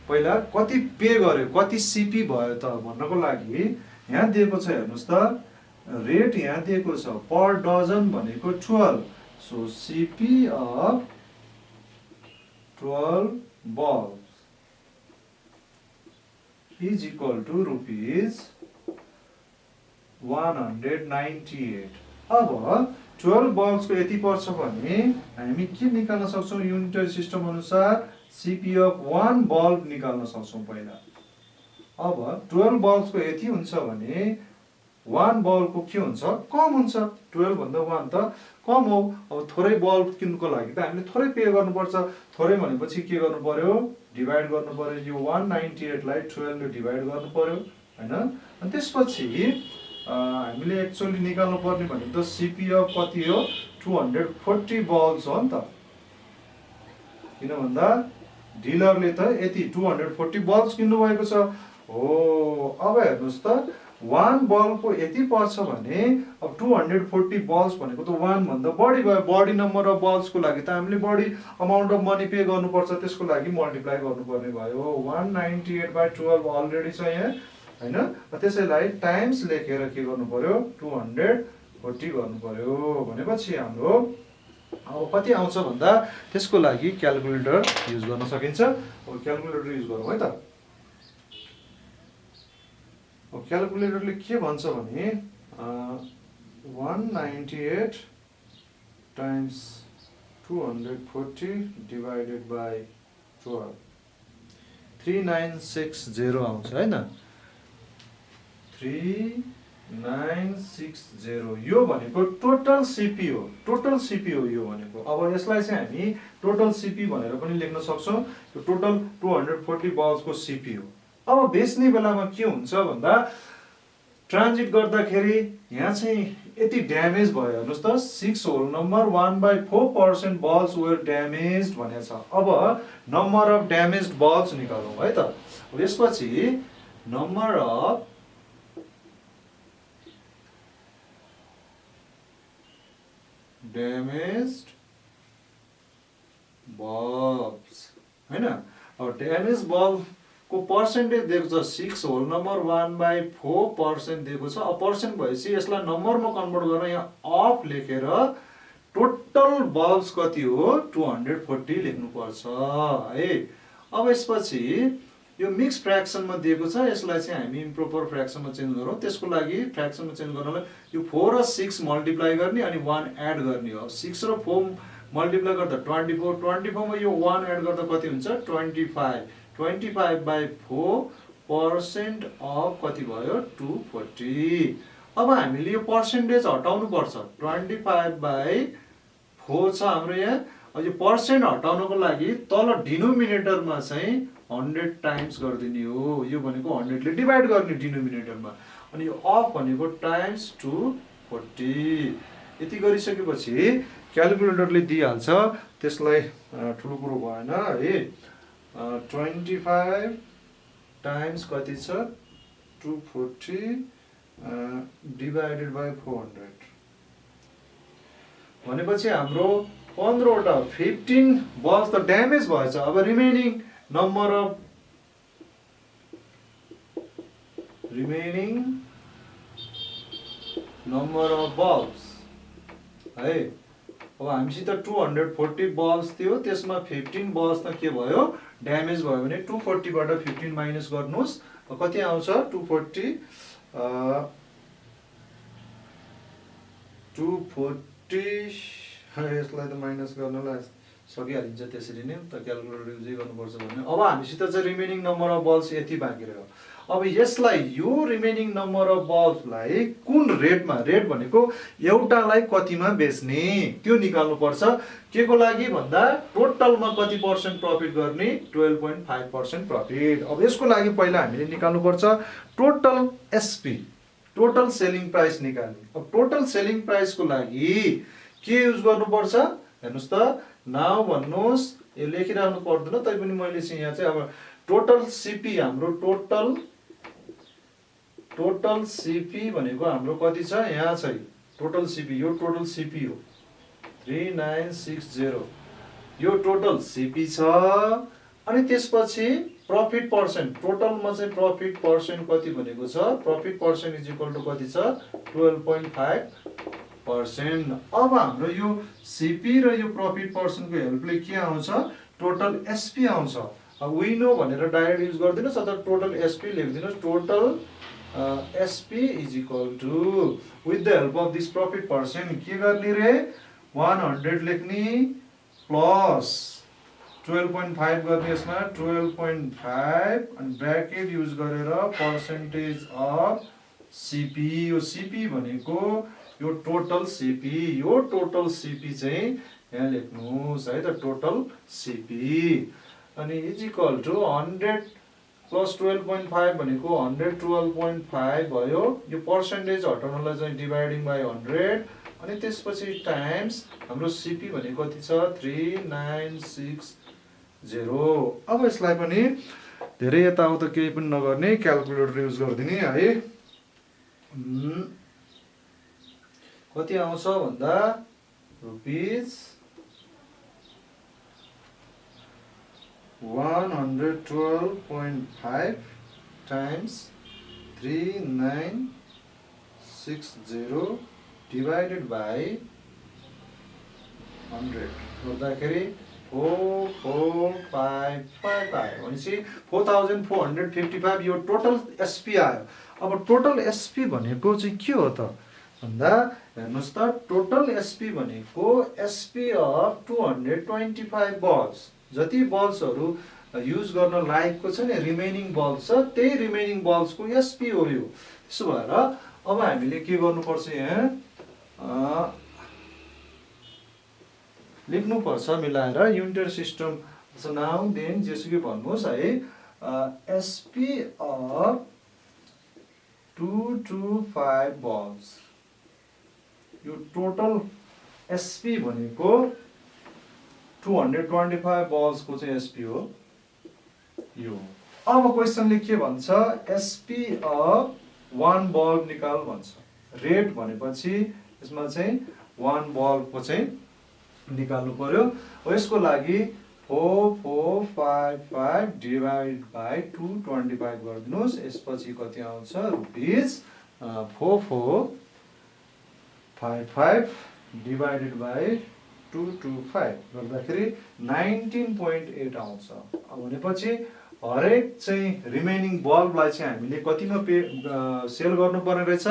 पहिला कति पे गर्यो कति सीपी भयो त भन्नको लागि यहाँ दिएको छ हेर्नुस् त रेट यहाँ दिएको छ पर डजन भनेको 12 so CP of 12 bulbs is equal to rupees 198। अब 12 बल्ब्सको यति पर्छ भने हामी के निकाल्न सक्छौं युनिटरी सिस्टम अनुसार सीपी अफ 1 बल्ब निकाल्न सक्छौं पहिला। अब 12 बल्ब्सको यति हुन्छ भने 1 बल्बको के हुन्छ कम हुन्छ 12 भन्दा 1 त कम हो। अब थोरै बल्ब किन्नुको लागि त हामीले थोरै पे गर्नुपर्छ। थोरै भनेपछि के गर्नु पर्यो डिभाइड गर्नु पर्यो। यो 198 लाई 12 ले डिभाइड गर्नु पर्यो हैन। अनि त्यसपछि हामीले एक्चुअली निकाल्नु पर्ने भनेको त सिपी अफ कति हो 240 बल्ब्स हो नि त। किन भन्दा डिलरले त यति 240 बल्ब्स किन्नु भएको छ हो। अब हेर्नुस् त 1 बल्बको यति पर्छ भने अब 240 बल्ब्स भनेको त 1 भन्दा बढी भयो। बढी नम्बर अफ बल्ब्सको लागि त हामीले बढी अमाउन्ट अफ मनी पे गर्नुपर्छ। त्यसको लागि मल्टिप्लाई गर्नुपर्ने भयो। 198/12 अलरेडी छ यहाँ हैन। त्यसैलाई टाइम्स लेखेर के गर्नु पर्यो 240 गर्नु पर्यो। भनेपछि हाम्रो अब कति आउँछ भन्दा त्यसको लागि क्याल्कुलेटर युज गर्न सकिन्छ। अब क्याल्कुलेटर युज गरौँ है त। अब क्याल्कुलेटरले के भन्छ भने 198 टाइम्स 240 डिभाइडेड बाई 12 3960 आउँछ हैन। 3960 यो भनेको टोटल सिपी हो। टोटल सिपी हो यो भनेको। अब यसलाई चाहिँ हामी टोटल सिपी भनेर पनि लेख्न सक्छौं। यो टोटल 240 बल्ब्सको सिपी हो। अब बेच्ने बेलामा के हुन्छ भन्दा ट्रान्जिट गर्दाखेरि यहाँ चाहिँ यति ड्यामेज भयो हेर्नुस् त 6 होल नम्बर 1/4% बल्ब्स वेयर ड्यामेज्ड भनेको छ। अब नम्बर अफ ड्यामेज्ड बल्ब्स निकालौँ है त। अब यसपछि नम्बर अफ ड्यामेज्ड बल्ब्स हैन। अब ड्यामेज बल्ब को पर्सेन्टेज दिएको छ 6 होल नम्बर 1/4% दिएको छ। अब पर्सेन्ट भएपछि यसलाई नम्बरमा कन्भर्ट गरेर यहाँ अफ लेखेर टोटल बल्ब्स कति हो 240 लेख्नु पर्छ है। अब यसपछि यो मिक्स फ्र्याक्सनमा दिएको छ। यसलाई चाहिँ हामी इम्प्रोपर फ्र्याक्सनमा चेन्ज गरौँ। त्यसको लागि फ्र्याक्सनमा चेन्ज गर्नलाई यो 4 र 6 मल्टिप्लाई गर्ने अनि 1 एड गर्ने हो। 6 र 4 मल्टिप्लाई गर्दा 24 24 मा यो 1 एड गर्दा कति हुन्छ 25 25/4% अफ कति भयो 240। अब हामीले यो पर्सेन्टेज हटाउनु पर्छ। 25/4 छ हाम्रो यहाँ। अब यो पर्सेन्ट हटाउनको लागि तल डिनोमिनेटरमा चाहिँ 100 टाइम्स गरिदिने हो। यो भनेको 100 ले डिभाइड गर्ने डिनोमिनेटरमा। अनि यो अफ भनेको टाइम्स 240। यति गरिसकेपछि क्याल्कुलेटरले दिइहाल्छ। त्यसलाई ठुलो कुरो भएन है। 25 टाइम्स कति छ 240 डिभाइडेड बाई 400 भनेपछि हाम्रो 15 वटा 15 बल्ब्स त ड्यामेज भएछ। अब रिमेनिङ नम्बर अफ बल्ब्स है। अब हामीसित 240 बल्ब्स थियो। त्यसमा 15 बल्ब्स त के भयो ड्यामेज भयो भने 240 बाट 15 माइनस गर्नुस् कति आउँछ 240 यसलाई त माइनस गर्नलाई सकिहालिन्छ त्यसरी नै त क्याल्कुलेटर युजै गर्नुपर्छ भने। अब हामीसित चाहिँ रिमेनिङ नम्बर अफ बल्ब्स यति बाँकी रह्यो। अब यसलाई यो रिमेनिङ नम्बर अफ बल्ब्सलाई कुन रेटमा रेट भनेको एउटालाई कतिमा बेच्ने त्यो निकाल्नु पर्छ। के को लागि भन्दा टोटलमा कति पर्सेन्ट प्रफिट गर्ने 12.5% प्रफिट। अब यसको लागि पहिला हामीले निकाल्नु पर्छ total SP total selling price निकाल्ने। अब टोटल सेलिङ प्राइसको लागि के युज गर्नुपर्छ हेर्नुस् त। नाउ भन्नुस् यो लेखिराख्नु पर्दैन तैपनि मैले चाहिँ यहाँ चाहिँ अब टोटल सिपी हाम्रो टोटल सिपी भनेको हाम्रो कति छ यहाँ चाहिँ टोटल सिपी यो टोटल सिपी हो 3960 यो टोटल सिपी छ। अनि त्यसपछि प्रफिट पर्सेन्ट टोटलमा चाहिँ प्रफिट पर्सेन्ट कति भनेको छ profit percent is equal to कति छ 12.5%। अब हाम्रो यो सिपी र यो प्रफिट पर्सेन्टको हेल्पले के आउँछ टोटल एसपी आउँछ। अब विनो भनेर डाइरेक्ट युज गर्दिनुस् अथवा टोटल एसपी लेखिदिनुस्। Total SP is equal to with the help of this profit percent के गर्ने रे 100 लेख्ने प्लस 12.5 गर्ने यसमा 12.5 अनि ब्र्याकेट युज गरेर पर्सेन्टेज अफ सिपी, यो सिपी भनेको यो टोटल सिपी, यो टोटल सिपी चाहिँ यहाँ लेख्नुहोस् है त, टोटल सिपी। अनि इज इक्वल टु 100 प्लस 12.5 भनेको 112.5 भयो। यो पर्सेन्टेज हटाउनलाई चाहिँ डिभाइडिङ बाई 100, अनि त्यसपछि टाइम्स हाम्रो सिपी भनेको कति छ 3960। अब यसलाई पनि धेरै यताउता केही पनि नगर्ने, क्यालकुलेटर युज गरिदिने है। कति आउँछ भन्दा रुपिज 112.5 टाइम्स 3960 डिभाइडेड बाई 100 गर्दाखेरि 4455 भनेपछि 4455 यो टोटल एसपी आयो। अब टोटल एसपी भनेको चाहिँ के हो त भन्दा हेर्नुहोस् त, टोटल एसपी भनेको एसपी अफ 225 बल्ब्स, जति बल्ब्सहरू युज गर्न लायकको छ नि रिमेनिङ बल्ब छ, त्यही रिमेनिङ बल्ब्सको एसपी हो यो। त्यसो भएर अब हामीले के गर्नुपर्छ, यहाँ लेख्नुपर्छ मिलाएर युनिटर सिस्टम नाउ देन जेसुकै भन्नुहोस् है, एसपी अफ 225 बल्ब्स, यो टोटल एसपी भनेको 225 बल्ब्सको चाहिँ एसपी हो यो। अब क्वेसनले के भन्छ, एसपी अफ 1 बल्ब निकाल भन्छ। रेट भनेपछि यसमा चाहिँ 1 बल्बको चाहिँ निकाल्नु पर्यो। यसको लागि 4455 डिभाइड बाई 225 गरिदिनुहोस्। यसपछि कति आउँछ रुपिज 4455 डिभाइडेड बाई 225 गर्दाखेरि 19.8 आउँछ। भनेपछि हरेक चाहिँ रिमेनिङ बल्बलाई चाहिँ हामीले कतिमा सेल गर्नुपर्ने रहेछ,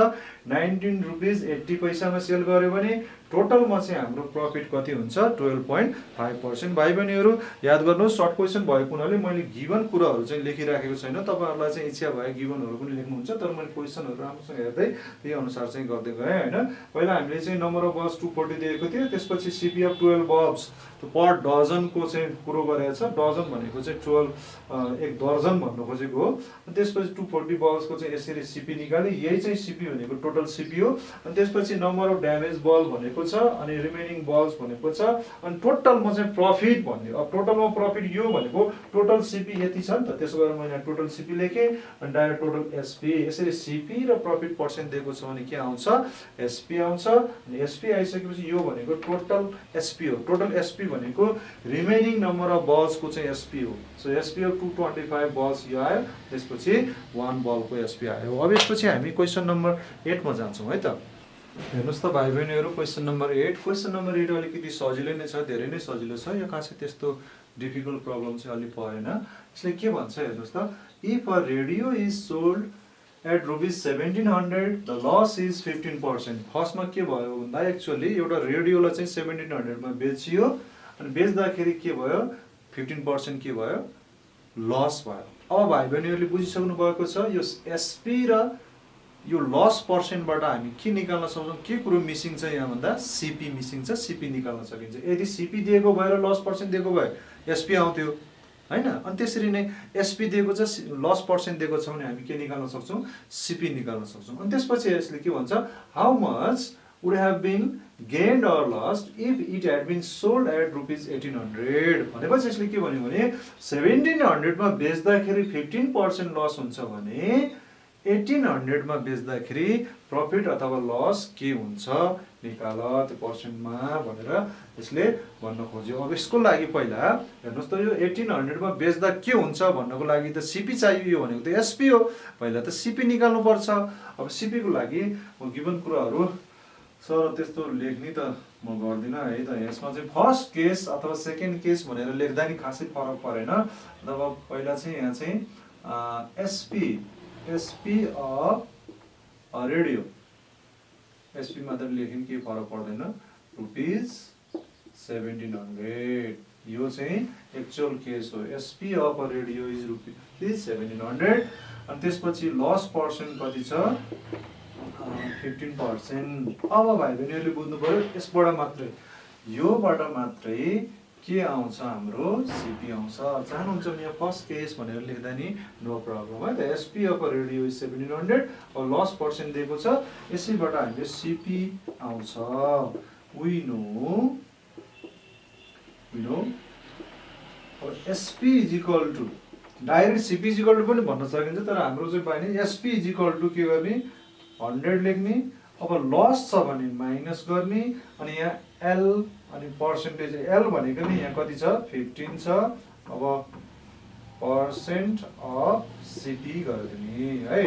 19 रुपिज 80 पैसामा सेल गर्यो भने टोटलमा चाहिँ हाम्रो प्रफिट कति हुन्छ 12.5%। भाइ बहिनीहरू याद गर्नुहोस्, सर्ट क्वेसन भएको हुनाले मैले गिभन कुराहरू चाहिँ लेखिराखेको छैन। तपाईँहरूलाई चाहिँ इच्छा भए गिभनहरू पनि लेख्नुहुन्छ, तर मैले क्वेसनहरू राम्रोसँग हेर्दै त्यही अनुसार चाहिँ गर्दै गएँ होइन। पहिला हामीले चाहिँ नम्बर अफ बल्ब्स 240 दिएको थियो, त्यसपछि सिपी अफ 12 बल्ब्स पर डजनको चाहिँ कुरो गरेको छ। डजन भनेको चाहिँ 12 एक दर्जन भन्नु खोजेको हो। त्यसपछि 240 बल्ब्सको चाहिँ यसरी सिपी निकाले, यही चाहिँ सिपी भनेको टोटल सिपी हो। अनि त्यसपछि नम्बर अफ ड्यामेज बल्ब भनेको छ, अनि रिमेनिङ बल्ब्स भनेको छ, अनि टोटलमा चाहिँ प्रफिट भन्ने। अब टोटलमा प्रफिट यो भनेको टोटल सिपी यति छ नि त, त्यसो गरेर मैले टोटल सिपी लेखेँ, अनि डाइरेक्ट टोटल एसपी। यसरी सिपी र प्रफिट पर्सेन्ट दिएको छ भने के आउँछ एसपी आउँछ। अनि एसपी आइसकेपछि यो भनेको टोटल एसपी हो। टोटल एसपी भनेको रिमेनिङ नम्बर अफ बल्ब्सको चाहिँ एसपी हो। सो एसपी अफ 225 बल्ब्स यो आयो, त्यसपछि 1 बल्बको एसपी आयो। अब यसपछि हामी क्वेसन नम्बर 8 मा जान्छौँ है त। हेर्नुहोस् त भाइ बहिनीहरू, क्वेसन नम्बर 8 अलिकति सजिलै नै छ, धेरै नै सजिलो छ यो। खासै त्यस्तो डिफिकल्ट प्रब्लम चाहिँ अलिक परेन। यसले के भन्छ हेर्नुहोस् त, if a radio is sold at rupees 1700 the loss is 15%। फर्स्टमा के भयो भन्दा एक्चुअली एउटा रेडियोलाई चाहिँ 1700 मा बेचियो, अनि बेच्दाखेरि के भयो 15% के भयो लस भयो। अब भाइ बहिनीहरूले बुझिसक्नु भएको छ, यो एसपी र यो लस पर्सेन्टबाट हामी के निकाल्न सक्छौँ, के कुरो मिसिङ छ यहाँ भन्दा सिपी मिसिङ छ, सिपी निकाल्न सकिन्छ। यदि सिपी दिएको भए र लस पर्सेन्ट दिएको भए एसपी आउँथ्यो होइन। अनि त्यसरी नै एसपी दिएको छ, लस पर्सेन्ट दिएको छ भने हामी के निकाल्न सक्छौँ सिपी निकाल्न सक्छौँ। अनि त्यसपछि यसले के भन्छ, how much would have been gained or lost if it had been sold at rupees 1800। भनेपछि यसले के भन्यो भने 1700 मा बेच्दाखेरि 15% लस हुन्छ भने 1800 मा बेच्दाखेरि प्रफिट अथवा लस के हुन्छ निकाल त्यो पर्सेन्टमा भनेर यसले भन्न खोज्यो। अब यसको लागि पहिला हेर्नुहोस् त, यो 1800 मा बेच्दा के हुन्छ भन्नको लागि त सिपी चाहियो, यो भनेको त एसपी हो। पहिला त सिपी निकाल्नु पर्छ। अब सिपी को लागि म गिभन कुराहरू सर त्यस्तो लेख्ने त म गर्दिनँ है त। यसमा चाहिँ फर्स्ट केस अथवा सेकेन्ड केस भनेर लेख्दा नि खासै फरक परेन। अब पहिला चाहिँ यहाँ चाहिँ एसपी अफ रेडियो, एसपी मात्र लेख्ने केही फरक पर्दैन, रुपिज 1700 यो चाहिँ एक्चुअल केस हो। SP of radio is rupees 1700। अनि त्यसपछि लस पर्सेन्ट कति छ 15%। अब भाइ बहिनीहरूले बुझ्नु पर्यो यसबाट मात्रै, योबाट मात्रै के आउँछ हाम्रो सिपी आउँछ। चाहनुहुन्छ भने यहाँ फर्स्ट केस भनेर लेख्दा नि नो प्रब्लम है त। एसपी अफ रेडियो 1700 अब लस पर्सेन्ट दिएको छ, यसैबाट हामीले सिपी आउँछ। वी नो अब SP is equal to direct CP is equal to पनि भन्न सकिन्छ, तर हाम्रो चाहिँ पाइने एसपी इज इक्वल टु के गर्ने 100 लेख्ने। अब लस छ भने माइनस गर्ने, अनि यहाँ एल अनि पर्सेन्टेज एल भनेको नि यहाँ कति छ 15 छ। अब पर्सेन्ट अफ सिपी गरिदिने है।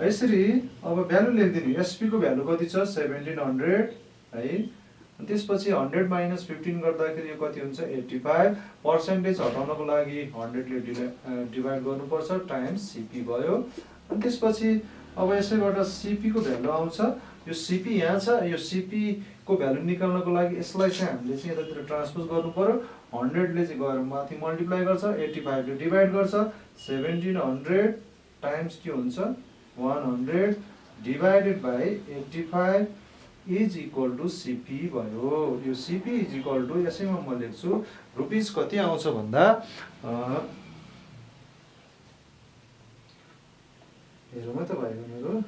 यसरी अब भ्यालु लेखिदिने। एसपी को भ्यालु कति छ 1700 है। त्यसपछि 100 माइनस 15 गर्दाखेरि यो कति हुन्छ 85। पर्सेन्टेज हटाउनको लागि 100 ले डिभाइड गर्नुपर्छ टाइम्स सिपी भयो। अनि त्यसपछि अब यसैबाट सिपी को भ्यालु आउँछ। यो सिपी यहाँ छ, यो सिपी को भ्यालु निकाल्नको लागि यसलाई चाहिँ हामीले चाहिँ यतातिर ट्रान्सपोज गर्नु पर्यो। 100 ले चाहिँ गएर माथि मल्टिप्लाई गर्छ, 85 ले डिभाइड गर्छ। 1700 टाइम्स के हुन्छ 100 divided by 85 is equal to CP भयो। यो सिपी इज इक्वल टु यसैमा म लेख्छु रुपिस कति आउँछ भन्दा हेरौँ है त भाइ बहिनीहरु,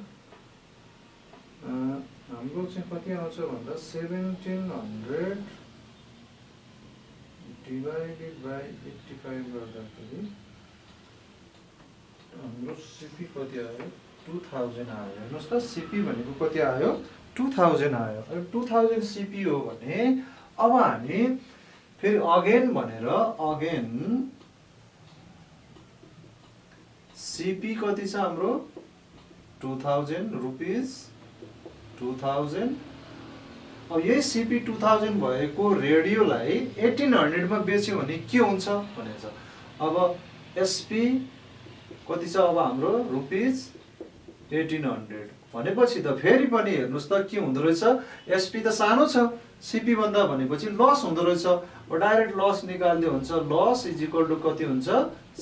हाम्रो चाहिँ कति आउँछ भन्दा 1700 डिभाइडेड बाई 85 गर्दाखेरि हाम्रो सिपी कति आयो 2000 आयो। हेर्नुहोस् त सिपी भनेको कति आयो 2000 आयो। 2000 सिपी हो भने अब हामी फेरि अगेन भनेर अगेन सिपी कति छ हाम्रो 2000 रुपिस 2000। अब यही सिपी 2000 भएको रेडियोलाई 1800 मा बेच्यो भने के हुन्छ भनेछ। अब एसपी कति छ अब हाम्रो रुपिस 1800 भनेपछि त फेरि पनि हेर्नुस् त के हुँदो रहेछ, एसपी त सानो छ सिपी भन्दा भनेपछि लस हुँदो रहेछ। डाइरेक्ट लस निकाल्दियो हुन्छ, लस इज इक्वल टु कति हुन्छ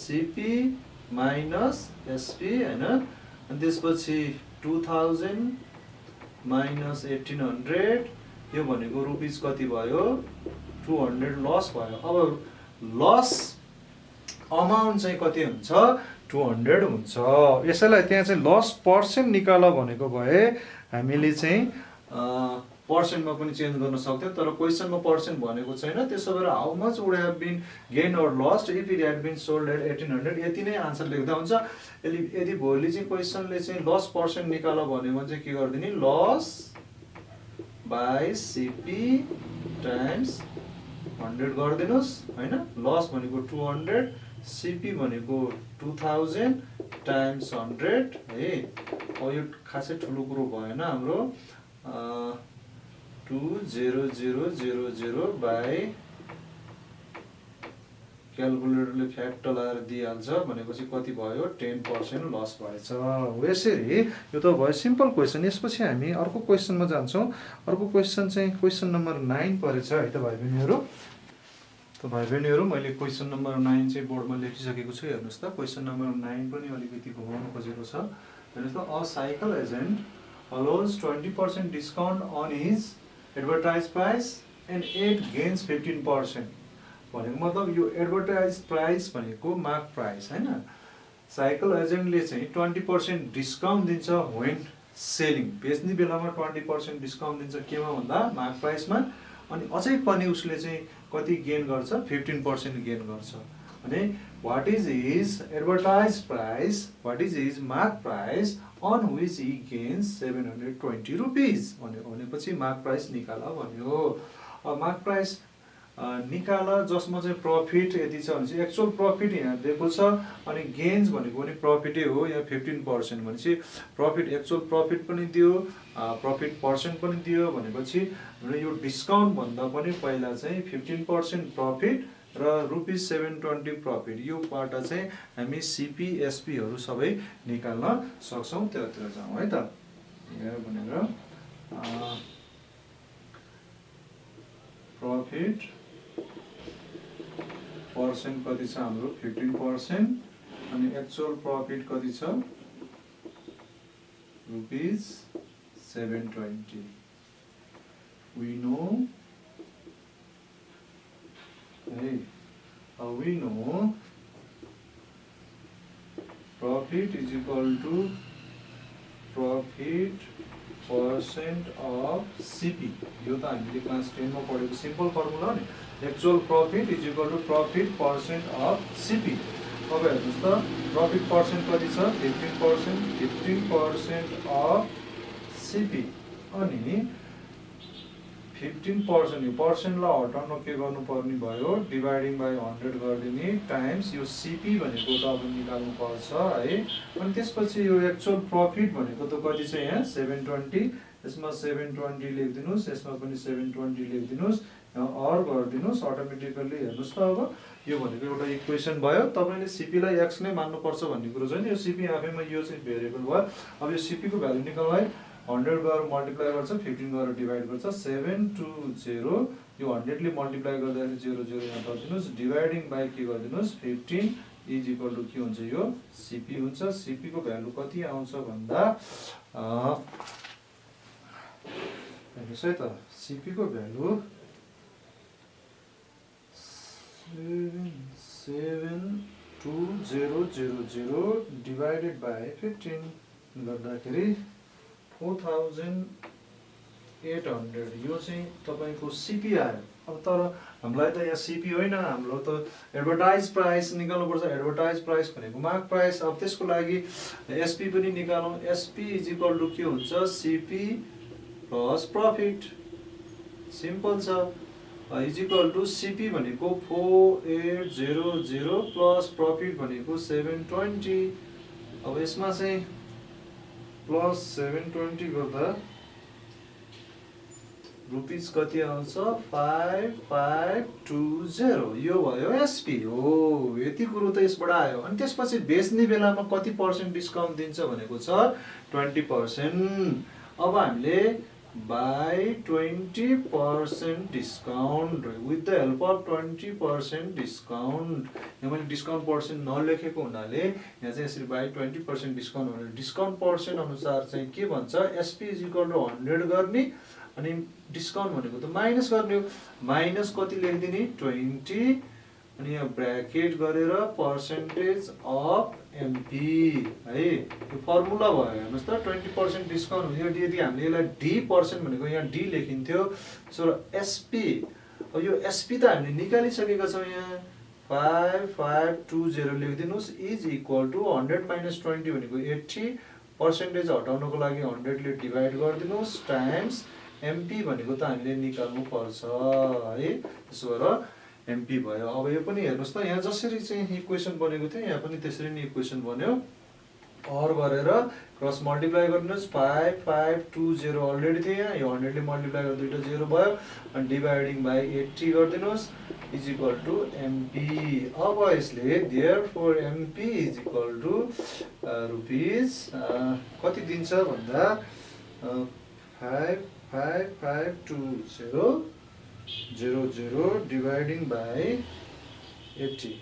सिपी माइनस एसपी हैन। अनि त्यसपछि 2000 माइनस 1800 यो भनेको रुपिस कति भयो 200 लस भयो। अब लस अमाउन्ट चाहिँ कति हुन्छ 200 हुन्छ। यसैलाई त्यहाँ चाहिँ लस पर्सेन्ट निकाल भनेको भए हामीले चाहिँ पर्सेन्टमा पनि चेन्ज गर्न सक्थ्यौं, तर क्वेशनमा पर्सेन्ट भनेको छैन। त्यसो भएर how much would have been gain or lost if it had been sold at 1800 यति नै आन्सर लेख्दा हुन्छ। यदि भोलि चाहिँ क्वेशनले चाहिँ लस पर्सेन्ट निकाल भन्यो भने चाहिँ के गर्दिने लस बाइ सिपी टाइम्स 100 गरिदिनुस् हैन। लस भनेको 200, सिपी भनेको 2000 टाइम्स 100 है। अब यो खासै ठुलो कुरो भएन हाम्रो 20000 बाइ क्याल्कुलेटरले फ्याक्ट लगाएर दिइहाल्छ भनेपछि कति भयो 10% लस भएछ। यसरी यो त भयो सिम्पल क्वेशन। यसपछि हामी अर्को क्वेशनमा जान्छौं। अर्को क्वेशन चाहिँ क्वेशन नम्बर 9 परेछ है त भाइ बहिनीहरु। त भाइ बहिनीहरु मैले क्वेशन नम्बर 9 चाहिँ बोर्डमा लेखिसकेको छु। हेर्नुस् त क्वेशन नम्बर 9 पनि अलिकति घुमाउन खोजेको छ। हेर्नुस् त a cycle agent allows 20% discount on his advertised price and it gains 15%। भनेको मतलब यो एडभर्टाइज प्राइस भनेको मार्क प्राइस हैन। साइकल एजेन्टले चाहिँ 20% डिस्काउन्ट दिन्छ व्हेन सेलिङ, बेच्ने बेलामा 20% डिस्काउन्ट दिन्छ केमा भन्दा मार्क प्राइसमा। अनि अझै पनि उसले चाहिँ कति गेन गर्छ 15% गेन गर्छ भने what is his advertise price, what is his mark price on which he gains 720 rupees भनेपछि मार्क प्राइस निकाल भन्यो। अब मार्क प्राइस निकाल जसमा चाहिँ प्रफिट यति छ भने चाहिँ एक्चुअल प्रफिट यहाँ दिएको छ अनि गेन्स भनेको पनि प्रफिटै हो। यहाँ 15% भनेपछि प्रफिट एक्चुअल प्रफिट पनि दियो, प्रफिट पर्सेन्ट पनि दियो भनेपछि यो डिस्काउन्ट भन्दा पनि पहिला चाहिँ 15% प्रफिट र रुपिस 720 प्रफिट यो बाट चाहिँ हामी सिपी एसपी हरु सबै निकाल्न सक्छौं। त्यतिर जाउँ है त। यहाँ भनेर प्रफिट पर्सेन्ट कति छ हाम्रो 15% अनि एक्चुअल प्रफिट कति छ rupees 720. We know profit is equal to profit percent of CP. यो त हामीले क्लास 10 मा पढेको सिम्पल फर्मुला नि. Actual profit is equal to profit percent of CP. अब हेर्नुस् त प्रॉफिट परसेंट कति छ 15% अफ CP. अनि 15% यो पर्सेन्टलाई हटाउन के गर्नुपर्ने भयो डिवाइडिङ बाइ 100 गरिदिने टाइम्स यो CP भनेको त अब निकाल्नु पर्छ है. अनि त्यसपछि यो एक्चुअल प्रॉफिट भनेको त कति छ यहाँ 720. यसमा 720 लेखिदिनुस्, यसमा पनि 720 लेखिदिनुस्, अर गरिदिनुस्. अटोमेटिकली हेर्नुस् त अब यो भनेको एउटा इक्वेसन भयो. तपाईले CP लाई x नै मान्नु पर्छ भन्ने कुरा छैन. यो CP आफैमा यो चाहिँ भेरिएबल भयो. अब यो CP को भ्यालु निकाल्नु है 100 गरेर मल्टिप्लाई गर्छ, 15 गरेर डिवाइड गर्छ, 720 यो 100 ले मल्टिप्लाई गर्दा 00 यहाँ थपिदिनुस्, डिवाइडिङ बाइ के गरिदिनुस् 15 इज इक्वल टु के हुन्छ यो CP हुन्छ. CP को भ्यालु कति आउँछ भन्दा हेर्नुस् है त CP को भ्यालु 72000 डिवाइडेड बाइ 15 गर्दाखेरि 4800 यो चाहिँ तपाईको CP आयो. अब तर हामीलाई त यहाँ CP होइन, हाम्रो त एडभर्टाइज प्राइस निकाल्नु पर्छ. एडभर्टाइज प्राइस भनेको मार्क प्राइस. अब त्यसको लागि SP पनि निकालौं. SP इज इक्वल टु के हुन्छ CP प्लस प्रॉफिट. सिम्पल छ. इज इक्वल टु CP भनेको 4800 प्लस प्रॉफिट भनेको 720. अब यसमा चाहिँ प्लस 720 गर्दा रुपीज कति आउँछ 5520. यो भयो SP हो. यति कुरो त यसबाट आयो. अनि त्यसपछि बेच्ने बेलामा कति पर्सेन्ट डिस्काउन्ट दिन्छ भनेको छ 20%. अब हामीले by 20% discount with the help of 20% discount. यहाँ मैले डिस्काउन्ट पर्सेन्ट नलेखेको हुनाले यहाँ चाहिँ यसरी by 20% डिस्काउन्ट भनेर डिस्काउन्ट पर्सेन्ट अनुसार चाहिँ के भन्छ SP इज इक्वल टु 100 गर्ने अनि डिस्काउन्ट भनेको त माइनस गर्ने हो. माइनस कति लेखिदिने 20 अनि यहाँ ब्र्याकेट गरेर पर्सेन्टेज अफ MP है. यो फर्मुला भयो. हेर्नुस् त 20% डिस्काउन्ट हुन्छ. यदि हामीले यसलाई D% भनेको यहाँ D लेखिन्थ्यो. सो SP अब यो SP त हामीले निकालिसकेका छौं. यहाँ 5520 लेखिदिनुस् इज इक्वल टु 100 माइनस 20 भनेको 80. पर्सेन्टेज हटाउनको लागि 100 ले डिवाइड गरिदिनुस् टाइम्स MP भनेको त हामीले निकाल्नु पर्छ है. त्यसो भएर MP भयो. अब यो पनि हेर्नुस् त यहाँ जसरी चाहिँ इक्वेसन बनेको थियो यहाँ पनि त्यसरी नै इक्वेसन बन्यो. और गरेर क्रस मल्टिप्लाई गर्नुस् 5520 अलरेडी थियो यहाँ. यो 100 ले मल्टिप्लाई गर्दा दुईटा 0 भयो अनि डिवाइडिङ बाइ 80 गरिदिनुस् इज इक्वल टु MP. अब यसले therefore MP is equal to rupees कति दिन्छ भन्दा 5520 डिवाइडिङ बाइ 80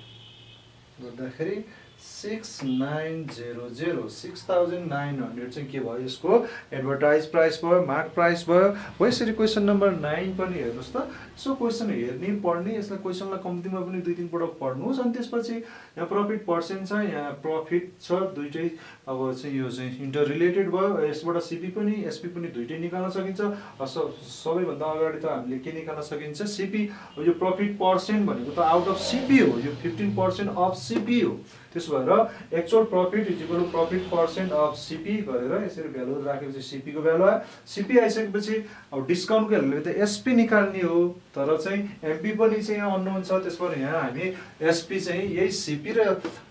गर्दाखेरि 6900 6900 चाहिँ के भयो यसको एडभर्टाइज प्राइस भयो, मार्क प्राइस भयो. यसरी क्वेशन नम्बर 9 पनि हेर्नुस् त. सो क्वेशन हेर्ने पढ्ने यसलाई क्वेशनलाई कम्तीमा पनि 2-3 पटक पढ्नुस्. अनि त्यसपछि यहाँ प्रॉफिट पर्सेन्ट छ, यहाँ प्रॉफिट छ, दुईटै अब चाहिँ यो चाहिँ इन्टर रिलेटेड भयो. यसबाट CP पनि SP पनि दुईटै निकाल्न सकिन्छ. सबैभन्दा अगाडि त हामीले के निकाल्न सकिन्छ CP. यो प्रॉफिट पर्सेन्ट भनेको त आउट अफ CP हो. यो 15% अफ CP हो. त्यसो भएर actual profit is equal to profit percent of CP गरेर यसरी भ्यालु राखेपछि CP को भ्यालु आयो. CP आइसकेपछि अब डिस्काउन्टको हेल्पले त SP निकाल्ने हो. तर चाहिँ MP पनि चाहिँ यहाँ अननोन छ. त्यसबाट यहाँ हामी SP चाहिँ यही CP र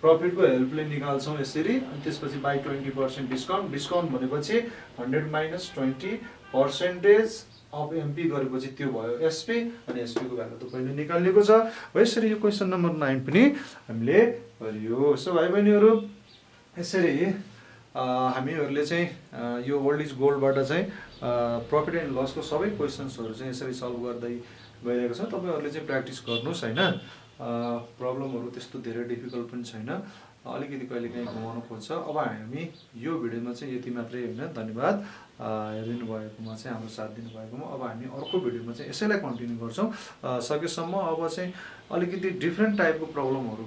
प्रॉफिटको हेल्पले निकाल्छौं यसरी. अनि त्यसपछि बाइ 20% डिस्काउन्ट. डिस्काउन्ट भनेपछि 100 माइनस 20 पर्सेन्टेज अफ MP गरेपछि त्यो भयो SP. अनि SP को भ्यालु त पहिले निकालिएको छ. यसरी यो क्वेशन नम्बर 9 पनि हामीले गरियो. सो भाइ बहिनीहरु यसरी हामीहरुले चाहिँ यो ओल्ड इज गोल्डबाट चाहिँ प्रॉफिट एन्ड लस को सबै क्वेशन्सहरु चाहिँ यसरी सल्भ गर्दै गइरहेको छ. तपाईहरुले चाहिँ प्र्याक्टिस गर्नुस् हैन. प्रब्लमहरु त्यस्तो धेरै डिफिकल्ट पनि छैन. अलिकति कहिलेकाहीँ घुमाउन खोज्छ। अब हामी यो भिडियोमा चाहिँ यति मात्रै होइन। धन्यवाद हेरिदिनु भएकोमा चाहिँ, हाम्रो साथ दिनुभएकोमा। अब हामी अर्को भिडियोमा चाहिँ यसैलाई कन्टिन्यू गर्छौँ। सकेसम्म अब चाहिँ अलिकति डिफ्रेन्ट टाइपको प्रब्लमहरू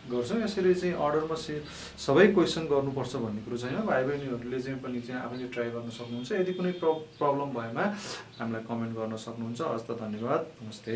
गर्छौँ। यसरी चाहिँ अर्डरमा सबै क्वेसन गर्नुपर्छ भन्ने कुरो छैन। भाइ बहिनीहरूले चाहिँ पनि चाहिँ आफैले ट्राई गर्न सक्नुहुन्छ। यदि कुनै प्रब्लम भएमा हामीलाई कमेन्ट गर्न सक्नुहुन्छ। हस् त, धन्यवाद, नमस्ते।